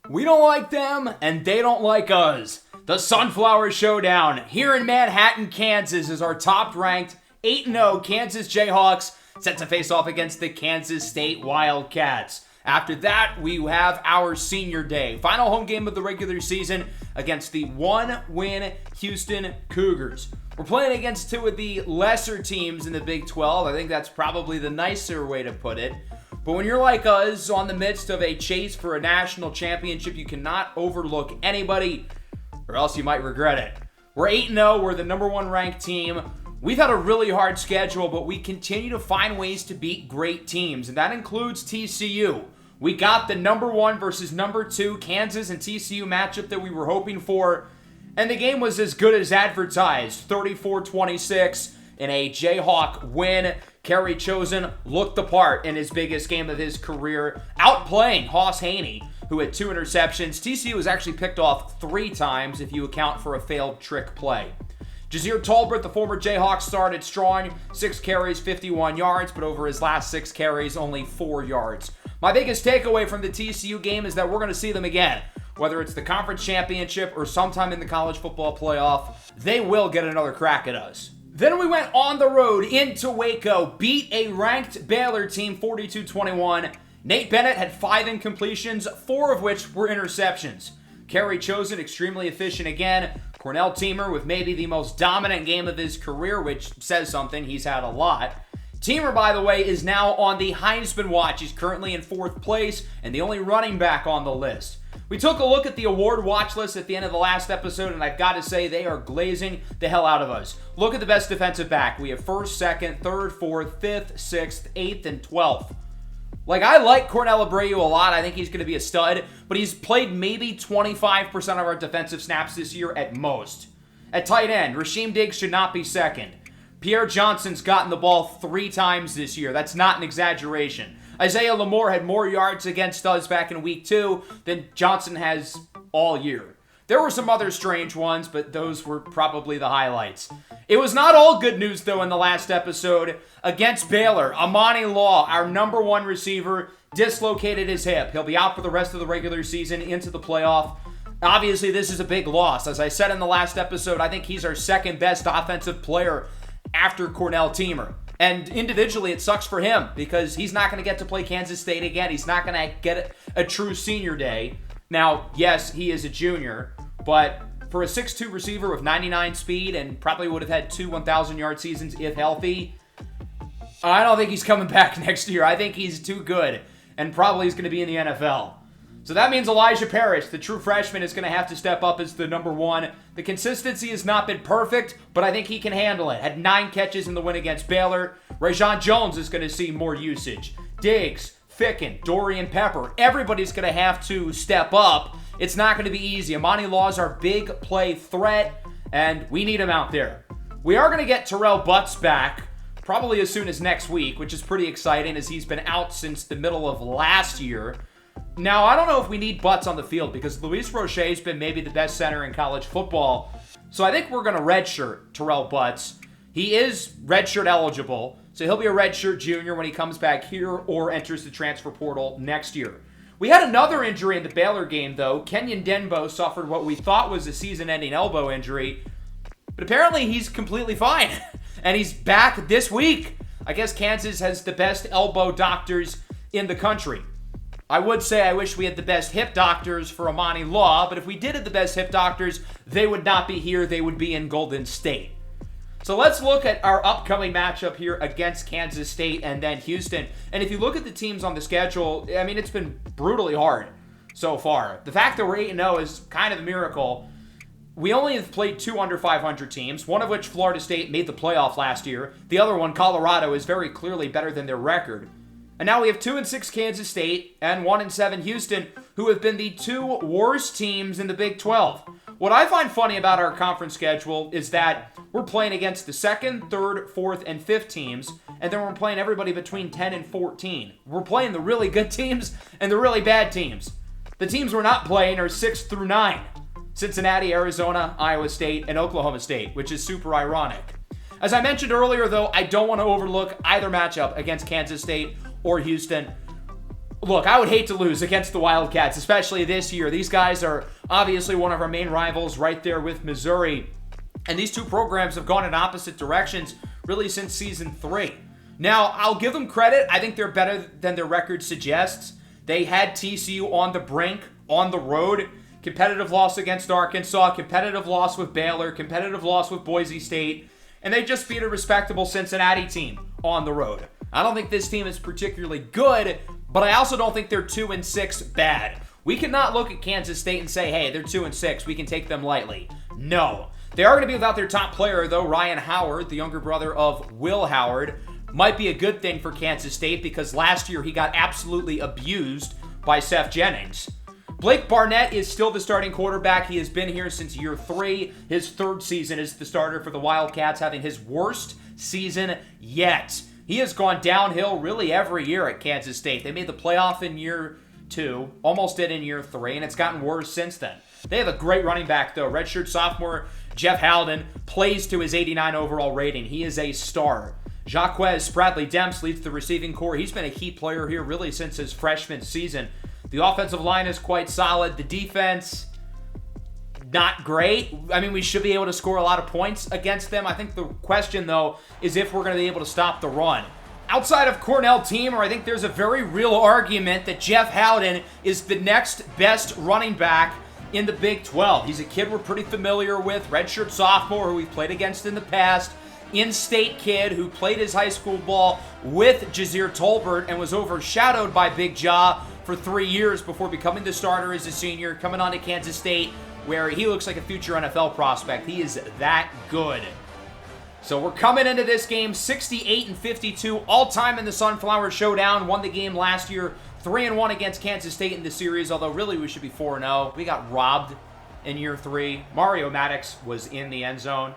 We don't like them, and they don't like us. The Sunflower Showdown here in Manhattan, Kansas is our top-ranked 8-0 Kansas Jayhawks set to face off against the Kansas State Wildcats. After that, we have our senior day. Final home game of the regular season against the one-win Houston Cougars. We're playing against two of the lesser teams in the Big 12. I think that's probably the nicer way to put it. But when you're like us, on the midst of a chase for a national championship, you cannot overlook anybody, or else you might regret it. We're 8-0. We're the number one ranked team. We've had a really hard schedule, but we continue to find ways to beat great teams, and that includes TCU. We got the number one versus number two Kansas and TCU matchup that we were hoping for, and the game was as good as advertised, 34-26 in a Jayhawk win. Kerry Chosen looked the part in his biggest game of his career, outplaying Hoss Haney, who had 2 interceptions. TCU was actually picked off 3 times if you account for a failed trick play. Jazir Tolbert, the former Jayhawk, started strong, 6 carries, 51 yards, but over his last 6 carries, only 4 yards. My biggest takeaway from the TCU game is that we're going to see them again. Whether it's the conference championship or sometime in the college football playoff, they will get another crack at us. Then we went on the road into Waco, beat a ranked Baylor team 42-21. Nate Bennett had 5 incompletions, 4 of which were interceptions. Kerry Chosen, extremely efficient again. Cornell Teamer with maybe the most dominant game of his career, which says something. He's had a lot. Teamer, by the way, is now on the Heisman watch. He's currently in 4th place and the only running back on the list. We took a look at the award watch list at the end of the last episode, and I've got to say they are glazing the hell out of us. Look at the best defensive back. We have 1st, 2nd, 3rd, 4th, 5th, 6th, 8th, and 12th. I like Cornell Abreu a lot. I think he's going to be a stud, but he's played maybe 25% of our defensive snaps this year at most. At tight end, Rasheem Diggs should not be second. Pierre Johnson's gotten the ball 3 times this year. That's not an exaggeration. Isaiah Lamore had more yards against us back in week 2 than Johnson has all year. There were some other strange ones, but those were probably the highlights. It was not all good news, though, in the last episode. Against Baylor, Amani Law, our number one receiver, dislocated his hip. He'll be out for the rest of the regular season into the playoff. Obviously, this is a big loss. As I said in the last episode, I think he's our second best offensive player after Cornell Teamer. And individually, it sucks for him because he's not going to get to play Kansas State again. He's not going to get a true senior day. Now, yes, he is a junior, but for a 6'2 receiver with 99 speed and probably would have had 2 1,000-yard seasons if healthy, I don't think he's coming back next year. I think he's too good and probably is going to be in the NFL. So that means Elijah Parrish, the true freshman, is going to have to step up as the number one. The consistency has not been perfect, but I think he can handle it. Had 9 catches in the win against Baylor. Rajon Jones is going to see more usage. Diggs, Ficken, Dorian Pepper, everybody's going to have to step up. It's not going to be easy. Amani Law is our big play threat, and we need him out there. We are going to get Terrell Butts back, probably as soon as next week, which is pretty exciting as he's been out since the middle of last year. Now, I don't know if we need Butts on the field because Luis Roche's been maybe the best center in college football. So I think we're going to redshirt Terrell Butts. He is redshirt eligible, so he'll be a redshirt junior when he comes back here or enters the transfer portal next year. We had another injury in the Baylor game, though. Kenyon Denbo suffered what we thought was a season-ending elbow injury, but apparently he's completely fine, and he's back this week. I guess Kansas has the best elbow doctors in the country. I would say I wish we had the best hip doctors for Amani Law, but if we did have the best hip doctors, they would not be here. They would be in Golden State. So let's look at our upcoming matchup here against Kansas State and then Houston. And if you look at the teams on the schedule, I mean, it's been brutally hard so far. The fact that we're 8-0 is kind of a miracle. We only have played 2 under 500 teams, one of which Florida State made the playoff last year. The other one, Colorado, is very clearly better than their record. And now we have 2-6 Kansas State and 1-7 Houston, who have been the 2 worst teams in the Big 12. What I find funny about our conference schedule is that we're playing against the 2nd, 3rd, 4th, and 5th teams, and then we're playing everybody between 10 and 14. We're playing the really good teams and the really bad teams. The teams we're not playing are 6 through 9. Cincinnati, Arizona, Iowa State, and Oklahoma State, which is super ironic. As I mentioned earlier, though, I don't want to overlook either matchup against Kansas State or Houston. Look, I would hate to lose against the Wildcats, especially this year. These guys are obviously one of our main rivals right there with Missouri. And these two programs have gone in opposite directions really since season 3. Now, I'll give them credit. I think they're better than their record suggests. They had TCU on the brink, on the road. Competitive loss against Arkansas, competitive loss with Baylor, competitive loss with Boise State. And they just beat a respectable Cincinnati team on the road. I don't think this team is particularly good, but I also don't think they're 2-6 bad. We cannot look at Kansas State and say, hey, they're 2-6. We can take them lightly. No. They are going to be without their top player, though. Ryan Howard, the younger brother of Will Howard, might be a good thing for Kansas State because last year he got absolutely abused by Seth Jennings. Blake Barnett is still the starting quarterback. He has been here since year 3. His 3rd season as the starter for the Wildcats, having his worst season yet. He has gone downhill really every year at Kansas State. They made the playoff in year 2, almost did in year 3, and it's gotten worse since then. They have a great running back, though. Redshirt sophomore Jeff Howden plays to his 89 overall rating. He is a star. Jacques Spradley-Demps leads the receiving core. He's been a key player here really since his freshman season. The offensive line is quite solid. The defense, not great. I mean, we should be able to score a lot of points against them. I think the question, though, is if we're going to be able to stop the run. Outside of Cornell Teamer, I think there's a very real argument that Jeff Howden is the next best running back in the Big 12. He's a kid we're pretty familiar with, redshirt sophomore who we've played against in the past, in-state kid who played his high school ball with Jazir Tolbert and was overshadowed by Big Ja for 3 years before becoming the starter as a senior, coming on to Kansas State, where he looks like a future NFL prospect. He is that good. So we're coming into this game 68-52, all-time in the Sunflower Showdown. Won the game last year, 3-1 against Kansas State in the series, although really we should be 4-0. We got robbed in year 3. Mario Maddox was in the end zone.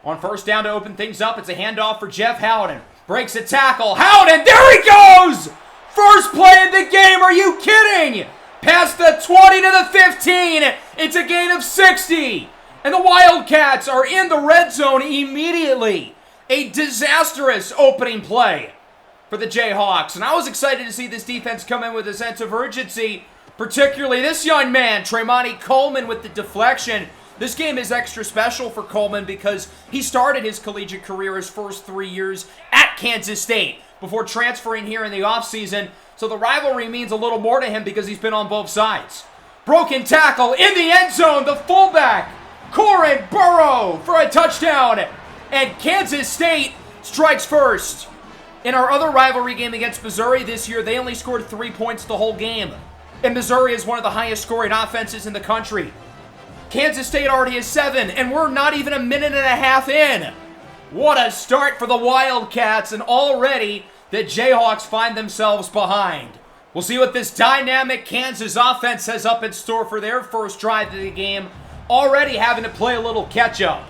On first down to open things up, it's a handoff for Jeff Howden. Breaks a tackle. Howden, there he goes! First play of the game, are you kidding? Past the 20 to the 15, it's a gain of 60. And the Wildcats are in the red zone immediately. A disastrous opening play for the Jayhawks. And I was excited to see this defense come in with a sense of urgency, particularly this young man, Tremonti Coleman, with the deflection. This game is extra special for Coleman because he started his collegiate career his first 3 years at Kansas State before transferring here in the offseason. So the rivalry means a little more to him because he's been on both sides. Broken tackle in the end zone, the fullback, Corin Burrow for a touchdown. And Kansas State strikes first. In our other rivalry game against Missouri this year, they only scored 3 points the whole game. And Missouri is one of the highest scoring offenses in the country. Kansas State already has 7, and we're not even a minute and a half in. What a start for the Wildcats, and already the Jayhawks find themselves behind. We'll see what this dynamic Kansas offense has up in store for their first drive of the game, already having to play a little catch-up.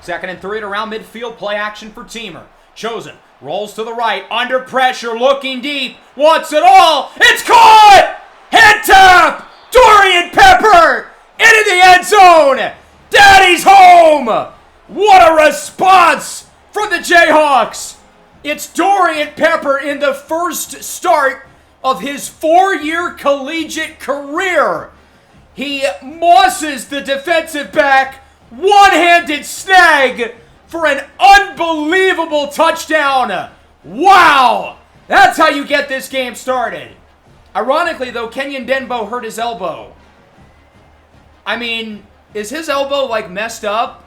2nd and 3 at around midfield, play action for Teamer. Chosen, rolls to the right, under pressure, looking deep, wants it all, it's caught! Head tap! Dorian Pepper! Into the end zone! Daddy's home! What a response from the Jayhawks! It's Dorian Pepper in the first start of his 4-year collegiate career. He mosses the defensive back, one-handed snag for an unbelievable touchdown. Wow! That's how you get this game started. Ironically, though, Kenyon Denbo hurt his elbow. I mean, is his elbow, like, messed up?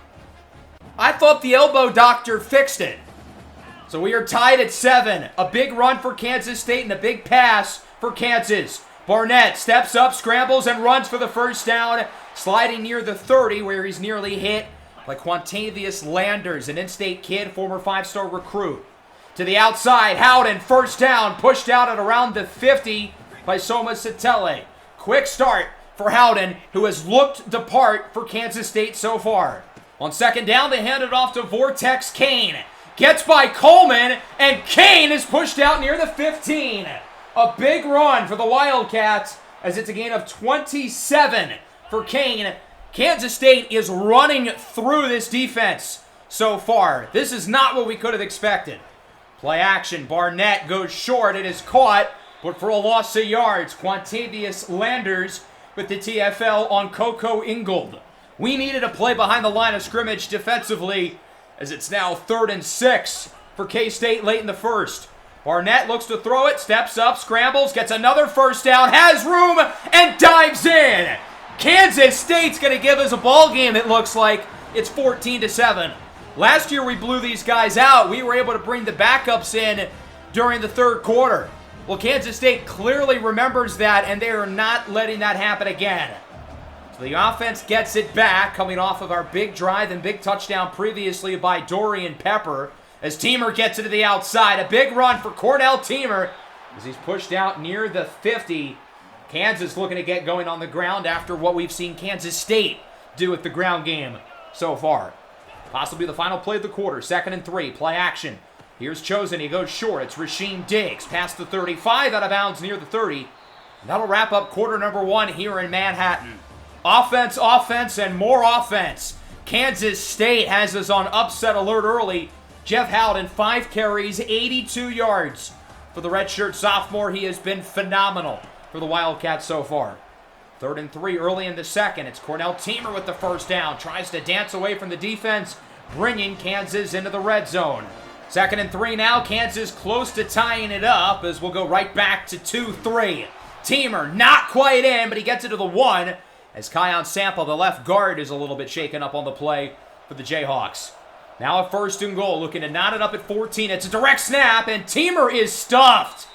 I thought the elbow doctor fixed it. So we are tied at 7. A big run for Kansas State and a big pass for Kansas. Barnett steps up, scrambles, and runs for the first down, sliding near the 30, where he's nearly hit by Quantavious Landers, an in-state kid, former 5-star recruit. To the outside, Howden, first down, pushed out at around the 50 by Soma Satele. Quick start for Howden, who has looked the part for Kansas State so far. On 2nd down, they hand it off to Vortex Kane. Gets by Coleman, and Kane is pushed out near the 15. A big run for the Wildcats as it's a gain of 27 for Kane. Kansas State is running through this defense so far. This is not what we could have expected. Play action. Barnett goes short. It is caught but for a loss of yards. Quantavious Landers with the TFL on Coco Ingold. We needed a play behind the line of scrimmage defensively, as it's now 3rd and 6 for K-State late in the first. Barnett looks to throw it, steps up, scrambles, gets another first down, has room, and dives in. Kansas State's going to give us a ball game, it looks like. It's 14-7. Last year we blew these guys out. We were able to bring the backups in during the third quarter. Well, Kansas State clearly remembers that, and they are not letting that happen again. So the offense gets it back, coming off of our big drive and big touchdown previously by Dorian Pepper. As Teamer gets it to the outside, a big run for Cornell Teamer as he's pushed out near the 50. Kansas looking to get going on the ground after what we've seen Kansas State do with the ground game so far. Possibly the final play of the quarter, 2nd and 3, play action. Here's Chosen, he goes short. It's Rasheem Diggs, past the 35, out of bounds near the 30. And that'll wrap up quarter number 1 here in Manhattan. Offense, offense, and more offense. Kansas State has us on upset alert early. Jeff Howden, 5 carries, 82 yards. For the redshirt sophomore, he has been phenomenal for the Wildcats so far. 3rd and 3 early in the second. It's Cornell Teamer with the first down. Tries to dance away from the defense, bringing Kansas into the red zone. 2nd and 3 now. Kansas close to tying it up as we'll go right back to 2-3. Teamer not quite in, but he gets it to the 1 as Kion Sample, the left guard, is a little bit shaken up on the play for the Jayhawks. Now a 1st and goal, looking to knot it up at 14. It's a direct snap, and Teamer is stuffed.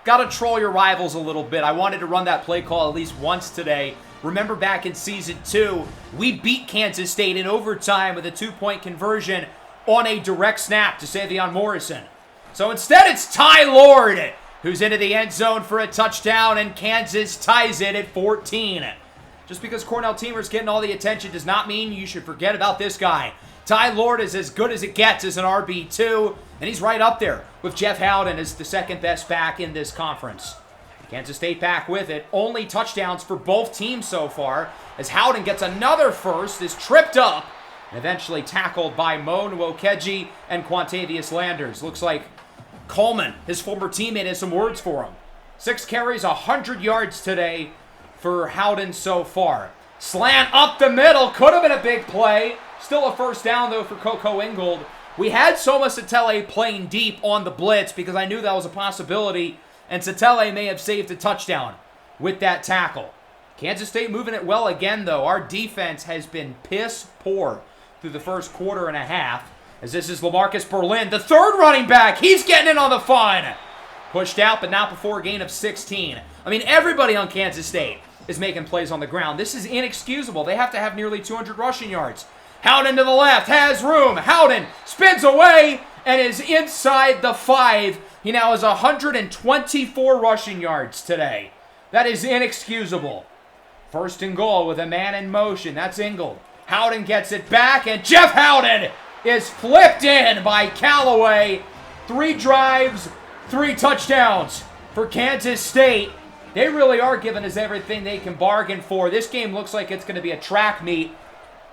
Got to troll your rivals a little bit. I wanted to run that play call at least once today. Remember back in Season 2, we beat Kansas State in overtime with a 2-point conversion on a direct snap to Savion Morrison. So instead, it's Ty Lord who's into the end zone for a touchdown, and Kansas ties it at 14. Just because Cornell Teamer's getting all the attention does not mean you should forget about this guy. Ty Lord is as good as it gets as an RB2, and he's right up there with Jeff Howden as the 2nd best back in this conference. Kansas State back with it. Only touchdowns for both teams so far, as Howden gets another first, is tripped up, and eventually tackled by Mo Nwokeji and Quantavious Landers. Looks like Coleman, his former teammate, has some words for him. 6 carries, 100 yards today for Howden so far. Slant up the middle, could have been a big play. Still a first down, though, for Coco Ingold. We had Soma Satele playing deep on the blitz because I knew that was a possibility, and Satele may have saved a touchdown with that tackle. Kansas State moving it well again, though. Our defense has been piss poor through the first quarter and a half, as this is LaMarcus Berlin, the 3rd running back. He's getting in on the fun. Pushed out, but not before a gain of 16. I mean, everybody on Kansas State is making plays on the ground. This is inexcusable. They have to have nearly 200 rushing yards. Howden to the left, has room. Howden spins away and is inside the 5. He now has 124 rushing yards today. That is inexcusable. 1st and goal with a man in motion. That's Ingold. Howden gets it back, and Jeff Howden is flipped in by Callaway. 3 drives, 3 touchdowns for Kansas State. They really are giving us everything they can bargain for. This game looks like it's going to be a track meet,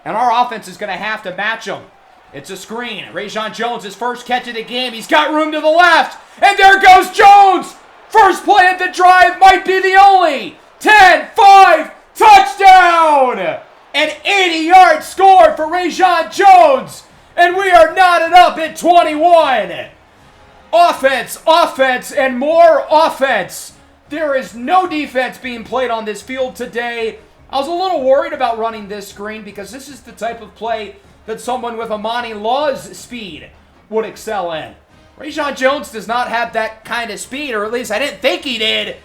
and our offense is going to have to match them. It's a screen. Rajon Jones, his first catch of the game. He's got room to the left, and there goes Jones. First play of the drive, might be the only. 10-5, touchdown! An 80-yard score for Rajon Jones, and we are knotted up at 21. Offense, offense, and more offense. There is no defense being played on this field today. I was a little worried about running this screen because this is the type of play that someone with Amani Law's speed would excel in. Rajon Jones does not have that kind of speed, or at least I didn't think he did,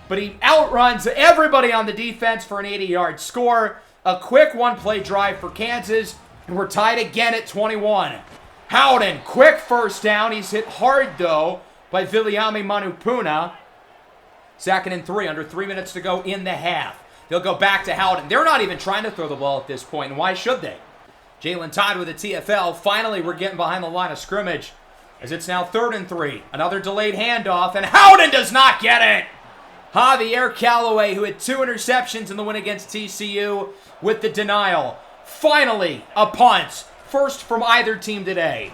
but he outruns everybody on the defense for an 80-yard score. A quick one-play drive for Kansas, and we're tied again at 21. Howden, quick first down. He's hit hard, though, by Viliami Manupuna. 2nd and 3, under 3 minutes to go in the half. They'll go back to Howden. They're not even trying to throw the ball at this point, and why should they? Jalen Todd with a TFL. Finally, we're getting behind the line of scrimmage, as it's now 3rd and 3. Another delayed handoff, and Howden does not get it! Javier Callaway, who had 2 interceptions in the win against TCU, with the denial. Finally, a punt. First from either team today.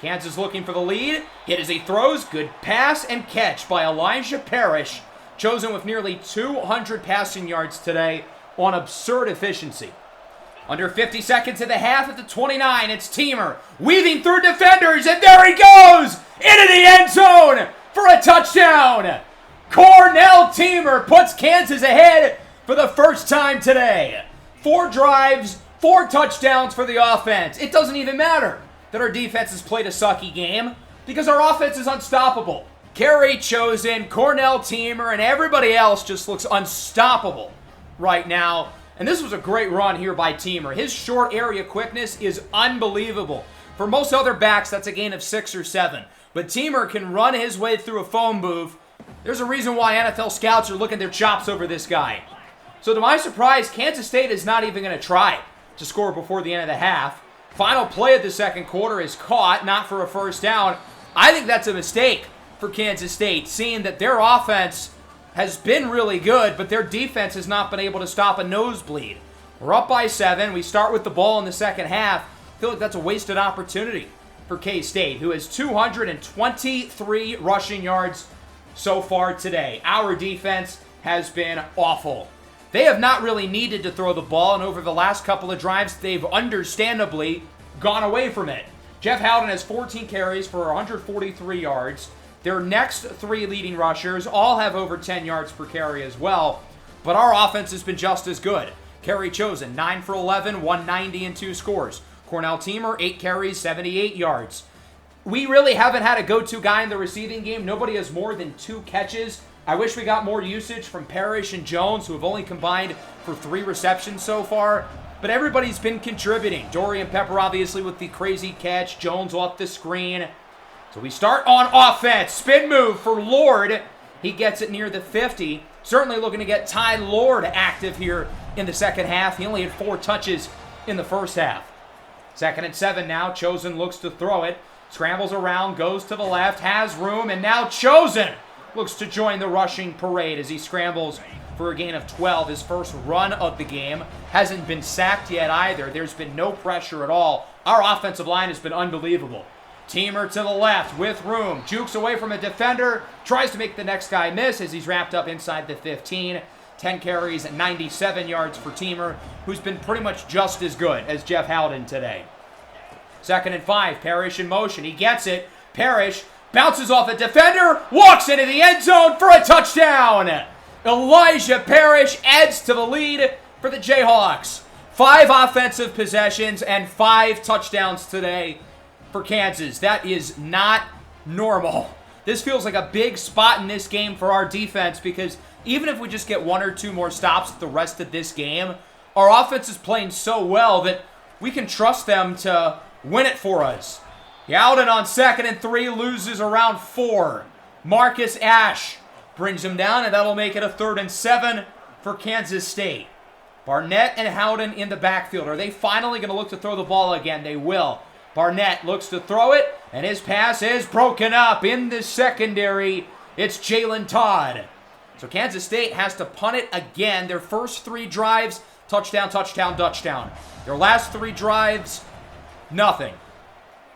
Kansas looking for the lead. Hit as he throws. Good pass and catch by Elijah Parrish. Chosen with nearly 200 passing yards today on absurd efficiency. Under 50 seconds in the half at the 29, it's Teamer weaving through defenders, and there he goes! Into the end zone for a touchdown! Cornell Teamer puts Kansas ahead for the first time today. 4 drives, 4 touchdowns for the offense. It doesn't even matter that our defense has played a sucky game because our offense is unstoppable. Kerry Chosen, Cornell Teamer, and everybody else just looks unstoppable right now. And this was a great run here by Teamer. His short area quickness is unbelievable. For most other backs, that's a gain of 6 or 7. But Teamer can run his way through a phone booth. There's a reason why NFL scouts are looking their chops over this guy. So to my surprise, Kansas State is not even going to try to score before the end of the half. Final play of the second quarter is caught, not for a first down. I think that's a mistake for Kansas State, seeing that their offense has been really good, but their defense has not been able to stop a nosebleed. We're up by 7. We start with the ball in the second half. I feel like that's a wasted opportunity for K-State, who has 223 rushing yards so far today. Our defense has been awful. They have not really needed to throw the ball, and over the last couple of drives, they've understandably gone away from it. Jeff Howden has 14 carries for 143 yards. Their next 3 leading rushers all have over 10 yards per carry as well, but our offense has been just as good. Kerry Chosen, 9 for 11, 190 and 2 scores. Cornell Teamer, 8 carries, 78 yards. We really haven't had a go-to guy in the receiving game. Nobody has more than 2 catches. I wish we got more usage from Parrish and Jones, who have only combined for 3 receptions so far. But everybody's been contributing. Dorian Pepper, obviously, with the crazy catch. Jones off the screen. So we start on offense. Spin move for Lord. He gets it near the 50. Certainly looking to get Ty Lord active here in the second half. He only had 4 touches in the first half. 2nd and 7 now. Chosen looks to throw it. Scrambles around, goes to the left, has room, and now Chosen looks to join the rushing parade as he scrambles for a gain of 12. His first run of the game. Hasn't been sacked yet either. There's been no pressure at all. Our offensive line has been unbelievable. Teamer to the left with room. Jukes away from a defender. Tries to make the next guy miss as he's wrapped up inside the 15. 10 carries, 97 yards for Teamer, who's been pretty much just as good as Jeff Howden today. 2nd and 5. Parrish in motion. He gets it. Parrish bounces off a defender. Walks into the end zone for a touchdown. Elijah Parrish adds to the lead for the Jayhawks. 5 offensive possessions and 5 touchdowns today for Kansas. That is not normal. This feels like a big spot in this game for our defense because even if we just get 1 or 2 more stops the rest of this game, our offense is playing so well that we can trust them to win it for us. Howden on 2nd and 3 loses around 4. Marcus Ashe brings him down, and that'll make it a 3rd and 7 for Kansas State. Barnett and Howden in the backfield. Are they finally going to look to throw the ball again? They will. Barnett looks to throw it, and his pass is broken up in the secondary. It's Jalen Todd. So Kansas State has to punt it again. Their first 3 drives, touchdown, touchdown, touchdown. Their last 3 drives, nothing.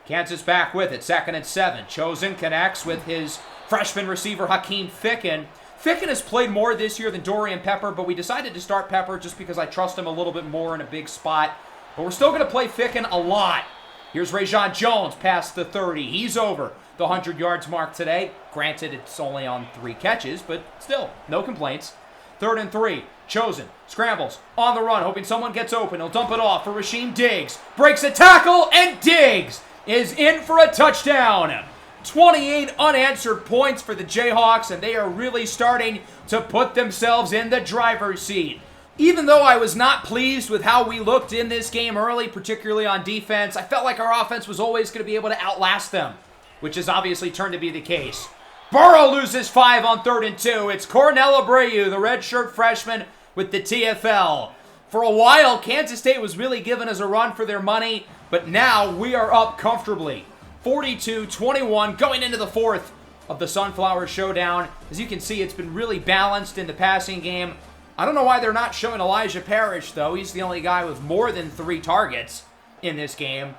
Kansas back with it. 2nd and 7. Chosen connects with his freshman receiver, Hakeem Ficken. Ficken has played more this year than Dorian Pepper, but we decided to start Pepper just because I trust him a little bit more in a big spot. But we're still going to play Ficken a lot. Here's Rajon Jones past the 30. He's over the 100 yards mark today. Granted, it's only on 3 catches, but still, no complaints. 3rd and 3. Chosen. Scrambles. On the run, hoping someone gets open. He'll dump it off for Rasheem Diggs. Breaks a tackle, and Diggs is in for a touchdown. 28 unanswered points for the Jayhawks, and they are really starting to put themselves in the driver's seat. Even though I was not pleased with how we looked in this game early, particularly on defense, I felt like our offense was always going to be able to outlast them, which has obviously turned to be the case. Burrow loses 5 on 3rd and 2. It's Cornell Abreu, the redshirt freshman, with the TFL. For a while, Kansas State was really giving us a run for their money, but now we are up comfortably. 42-21 going into the 4th of the Sunflower Showdown. As you can see, it's been really balanced in the passing game. I don't know why they're not showing Elijah Parrish, though. He's the only guy with more than 3 targets in this game.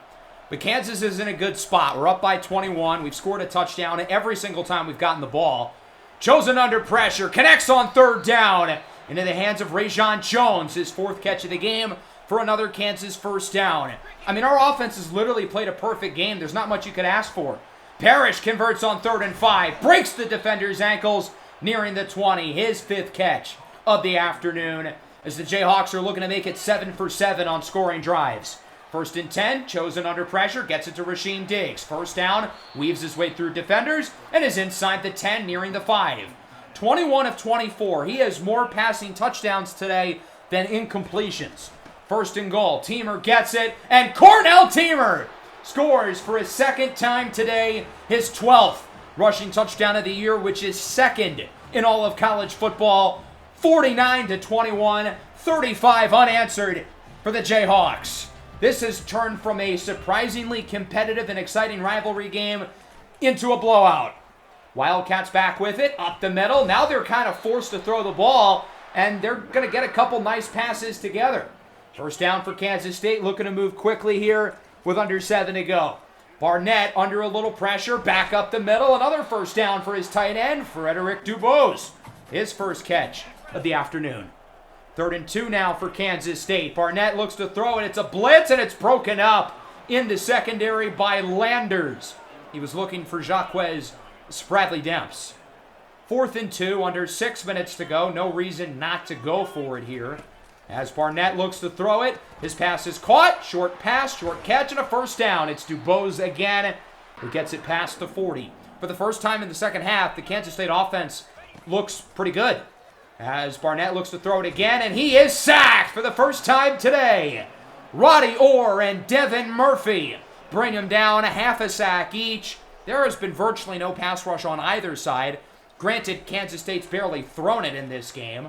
But Kansas is in a good spot. We're up by 21. We've scored a touchdown every single time we've gotten the ball. Chosen under pressure. Connects on third down. Into the hands of Rajon Jones. His 4th catch of the game for another Kansas first down. I mean, our offense has literally played a perfect game. There's not much you could ask for. Parrish converts on 3rd and 5. Breaks the defender's ankles. Nearing the 20. His 5th catch of the afternoon. As the Jayhawks are looking to make it 7 for 7 on scoring drives. 1st and 10, Chosen under pressure, gets it to Rasheem Diggs. First down, weaves his way through defenders, and is inside the 10, nearing the 5. 21 of 24. He has more passing touchdowns today than incompletions. 1st and goal, Teamer gets it, and Cornell Teamer scores for his 2nd time today, his 12th rushing touchdown of the year, which is 2nd in all of college football. 49-21, 35 unanswered for the Jayhawks. This has turned from a surprisingly competitive and exciting rivalry game into a blowout. Wildcats back with it, up the middle. Now they're kind of forced to throw the ball, and they're going to get a couple nice passes together. First down for Kansas State, looking to move quickly here with under 7 to go. Barnett under a little pressure, back up the middle. Another first down for his tight end, Frederick Dubose. His 1st catch of the afternoon. 3rd and 2 now for Kansas State. Barnett looks to throw it. It's a blitz, and it's broken up in the secondary by Landers. He was looking for Jacques Spradley-Demps. 4th and 2, under 6 minutes to go. No reason not to go for it here. As Barnett looks to throw it, his pass is caught. Short pass, short catch, and a first down. It's Dubose again who gets it past the 40. For the first time in the second half, the Kansas State offense looks pretty good. As Barnett looks to throw it again, and he is sacked for the first time today. Roddy Orr and Devin Murphy bring him down, a half a sack each. There has been virtually no pass rush on either side. Granted, Kansas State's barely thrown it in this game.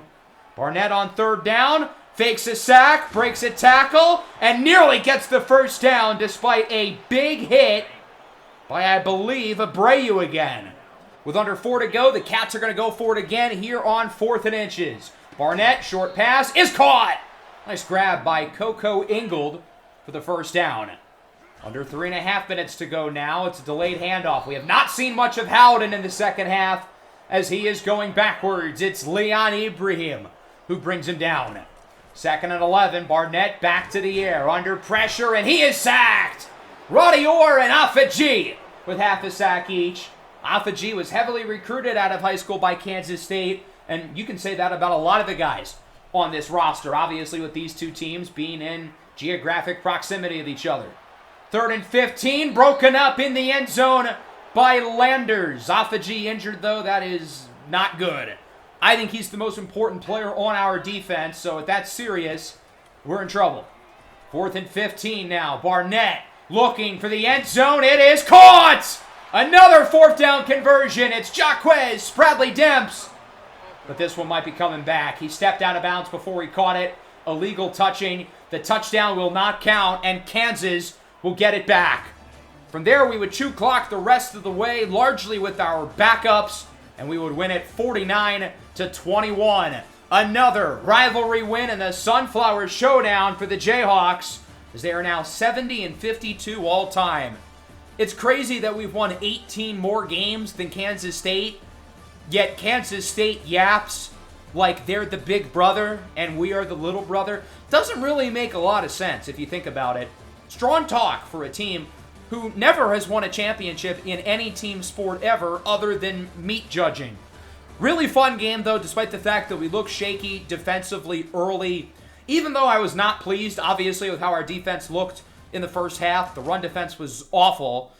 Barnett on 3rd down, fakes a sack, breaks a tackle, and nearly gets the first down despite a big hit by, I believe, Abreu again. With under 4 to go, the Cats are going to go for it again here on 4th and inches. Barnett, short pass, is caught. Nice grab by Coco Ingold for the first down. Under 3.5 minutes to go now. It's a delayed handoff. We have not seen much of Howden in the second half as he is going backwards. It's Leon Ibrahim who brings him down. 2nd and 11, Barnett back to the air, under pressure, and he is sacked. Roddy Orr and Afaji with half a sack each. Afaji was heavily recruited out of high school by Kansas State, and you can say that about a lot of the guys on this roster, obviously with these two teams being in geographic proximity of each other. 3rd and 15, broken up in the end zone by Landers. Afaji injured, though. That is not good. I think he's the most important player on our defense, so if that's serious, we're in trouble. 4th and 15 now. Barnett looking for the end zone. It is caught! Another 4th down conversion. It's Jacques Spradley-Demps. But this one might be coming back. He stepped out of bounds before he caught it. Illegal touching. The touchdown will not count, and Kansas will get it back. From there, we would chew clock the rest of the way, largely with our backups, and we would win it 49-21. Another rivalry win in the Sunflower Showdown for the Jayhawks, as they are now 70-52 all time. It's crazy that we've won 18 more games than Kansas State, yet Kansas State yaps like they're the big brother and we are the little brother. Doesn't really make a lot of sense if you think about it. Strong talk for a team who never has won a championship in any team sport ever other than meat judging. Really fun game, though, despite the fact that we look shaky defensively early. Even though I was not pleased, obviously, with how our defense looked in the first half. The run defense was awful.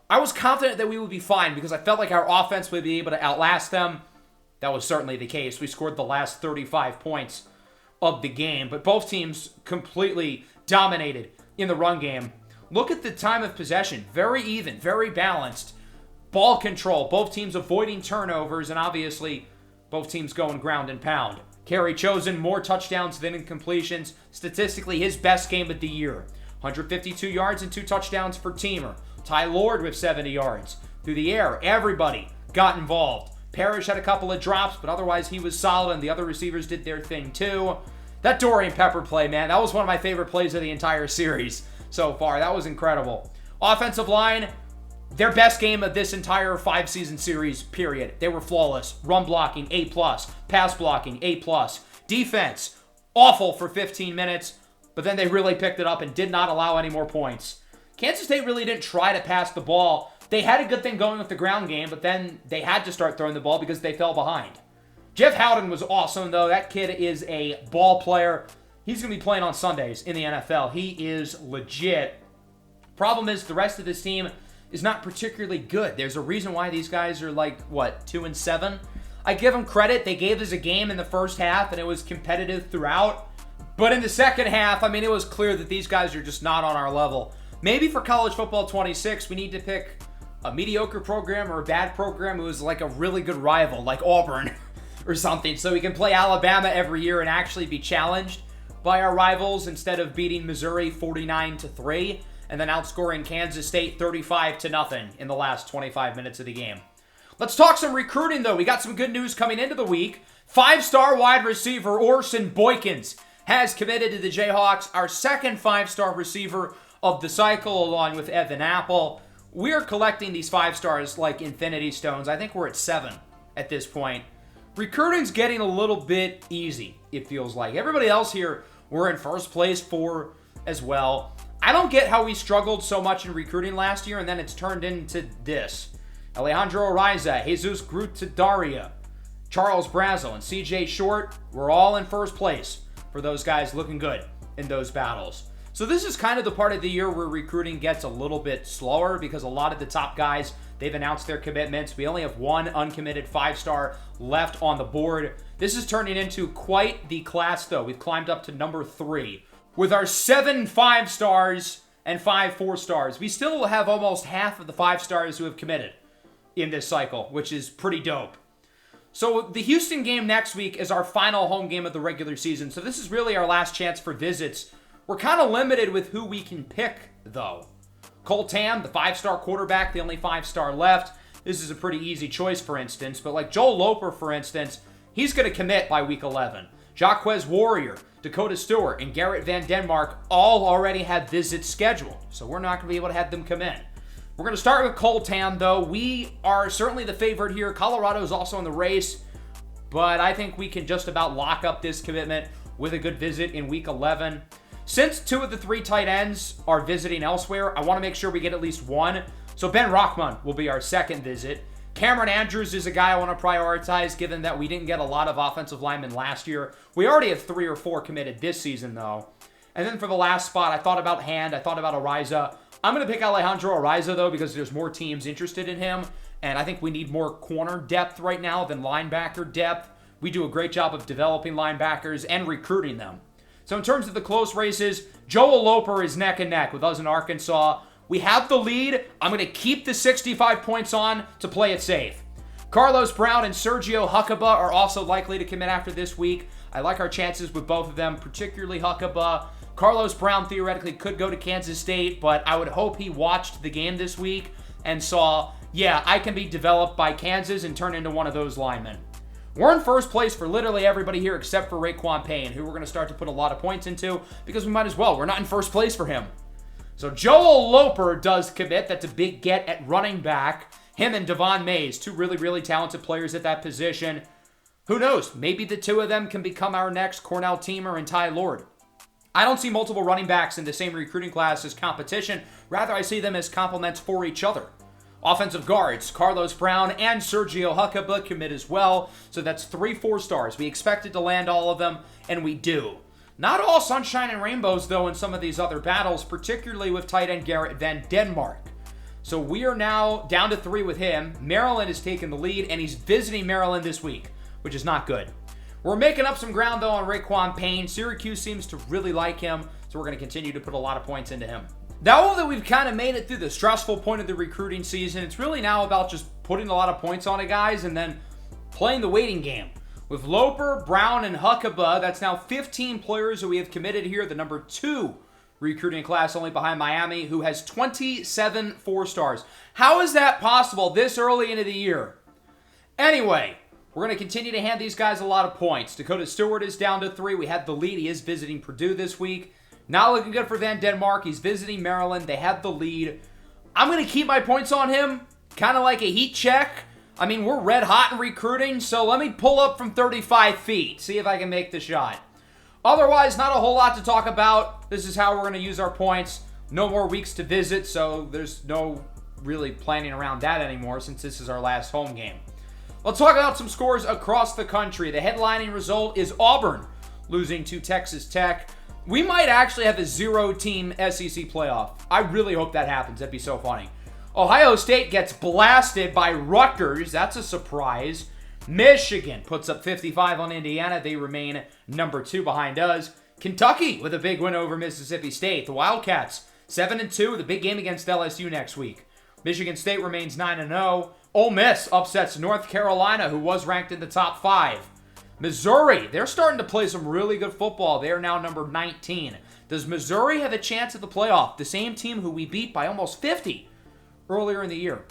I was confident that we would be fine because I felt like our offense would be able to outlast them. That was certainly the case. We scored the last 35 points of the game, but both teams completely dominated in the run game. Look at the time of possession. Very even, very balanced. Ball control, both teams avoiding turnovers, and obviously both teams going ground and pound. Kerry Chosen, more touchdowns than incompletions. Statistically, his best game of the year. 152 yards and 2 touchdowns for Teamer. Ty Lord with 70 yards. Through the air, everybody got involved. Parrish had a couple of drops, but otherwise he was solid, and the other receivers did their thing too. That Dorian Pepper play, man, that was one of my favorite plays of the entire series so far. That was incredible. Offensive line, their best game of this entire 5-season series, period. They were flawless. Run blocking, A+. Pass blocking, A+. Defense, awful for 15 minutes, but then they really picked it up and did not allow any more points. Kansas State really didn't try to pass the ball. They had a good thing going with the ground game, but then they had to start throwing the ball because they fell behind. Jeff Howden was awesome, though. That kid is a ball player. He's going to be playing on Sundays in the NFL. He is legit. Problem is, the rest of this team is not particularly good. There's a reason why these guys are 2-7? I give them credit. They gave us a game in the first half, and it was competitive throughout. But in the second half, it was clear that these guys are just not on our level. Maybe for College Football 26, we need to pick a mediocre program or a bad program who is like a really good rival, like Auburn or something, so we can play Alabama every year and actually be challenged by our rivals instead of beating Missouri 49-3 and then outscoring Kansas State 35-0 in the last 25 minutes of the game. Let's talk some recruiting, though. We got some good news coming into the week. 5-star wide receiver Orson Boykins has committed to the Jayhawks, our second 5-star receiver of the cycle, along with Evan Apple. We are collecting these 5-stars like infinity stones. I think we're at 7 at this point. Recruiting's getting a little bit easy, it feels like. Everybody else here, we're in first place for as well. I don't get how we struggled so much in recruiting last year, and then it's turned into this. Alejandro Ariza, Jesus Grutadaria, Charles Brazel, and CJ Short, we're all in first place for those guys looking good in those battles. So this is kind of the part of the year where recruiting gets a little bit slower because a lot of the top guys, they've announced their commitments. We only have one uncommitted 5-star left on the board. This is turning into quite the class, though. We've climbed up to number 3 with our 7 5-stars and 5 4-stars. We still have almost half of the 5-stars who have committed in this cycle, which is pretty dope. So the Houston game next week is our final home game of the regular season. So this is really our last chance for visits. We're kind of limited with who we can pick, though. Cole Tam, the 5-star quarterback, the only 5-star left. This is a pretty easy choice, for instance. But like Joel Loper, for instance, he's going to commit by week 11. Jaquez Warrior, Dakota Stewart, and Garrett Van Denmark all already have visits scheduled. So we're not going to be able to have them come in. We're going to start with Cole Tam, though. We are certainly the favorite here. Colorado is also in the race. But I think we can just about lock up this commitment with a good visit in week 11. Since 2 of the 3 tight ends are visiting elsewhere, I want to make sure we get at least one. So Ben Rockman will be our second visit. Cameron Andrews is a guy I want to prioritize, given that we didn't get a lot of offensive linemen last year. We already have 3 or 4 committed this season, though. And then for the last spot, I thought about Hand, I thought about Ariza. I'm going to pick Alejandro Ariza, though, because there's more teams interested in him. And I think we need more corner depth right now than linebacker depth. We do a great job of developing linebackers and recruiting them. So in terms of the close races, Joel Loper is neck and neck with us in Arkansas. We have the lead. I'm going to keep the 65 points on to play it safe. Carlos Brown and Sergio Huckabee are also likely to commit after this week. I like our chances with both of them, particularly Huckabee. Carlos Brown theoretically could go to Kansas State, but I would hope he watched the game this week and saw, yeah, I can be developed by Kansas and turn into one of those linemen. We're in first place for literally everybody here except for Raekwon Payne, who we're going to start to put a lot of points into because we might as well. We're not in first place for him. So Joel Loper does commit. That's a big get at running back. Him and Devon Mays, 2 really, really talented players at that position. Who knows? Maybe the 2 of them can become our next Cornell teamer and Ty Lord. I don't see multiple running backs in the same recruiting class as competition. Rather, I see them as complements for each other. Offensive guards, Carlos Brown and Sergio Huckabee commit as well. So that's 3 4-stars. We expected to land all of them, and we do. Not all sunshine and rainbows, though, in some of these other battles, particularly with tight end Garrett Van Denmark. So we are now down to 3 with him. Maryland has taken the lead, and he's visiting Maryland this week, which is not good. We're making up some ground, though, on Raekwon Payne. Syracuse seems to really like him, so we're going to continue to put a lot of points into him. Now that we've kind of made it through the stressful point of the recruiting season, it's really now about just putting a lot of points on it, guys, and then playing the waiting game. With Loper, Brown, and Huckabee, that's now 15 players that we have committed here. The number 2 recruiting class, only behind Miami, who has 27 4-stars. How is that possible this early into the year? Anyway, we're going to continue to hand these guys a lot of points. Dakota Stewart is down to 3. We have the lead. He is visiting Purdue this week. Not looking good for Van Denmark. He's visiting Maryland. They have the lead. I'm going to keep my points on him, kind of like a heat check. I mean, we're red hot in recruiting, so let me pull up from 35 feet, see if I can make the shot. Otherwise, not a whole lot to talk about. This is how we're going to use our points. No more weeks to visit, so there's no really planning around that anymore since this is our last home game. Let's talk about some scores across the country. The headlining result is Auburn losing to Texas Tech. We might actually have a 0-team SEC playoff. I really hope that happens. That'd be so funny. Ohio State gets blasted by Rutgers. That's a surprise. Michigan puts up 55 on Indiana. They remain number 2 behind us. Kentucky with a big win over Mississippi State. The Wildcats 7-2. The big game against LSU next week. Michigan State remains 9-0. Ole Miss upsets North Carolina, who was ranked in the top 5. Missouri, they're starting to play some really good football. They are now number 19. Does Missouri have a chance at the playoff? The same team who we beat by almost 50 earlier in the year.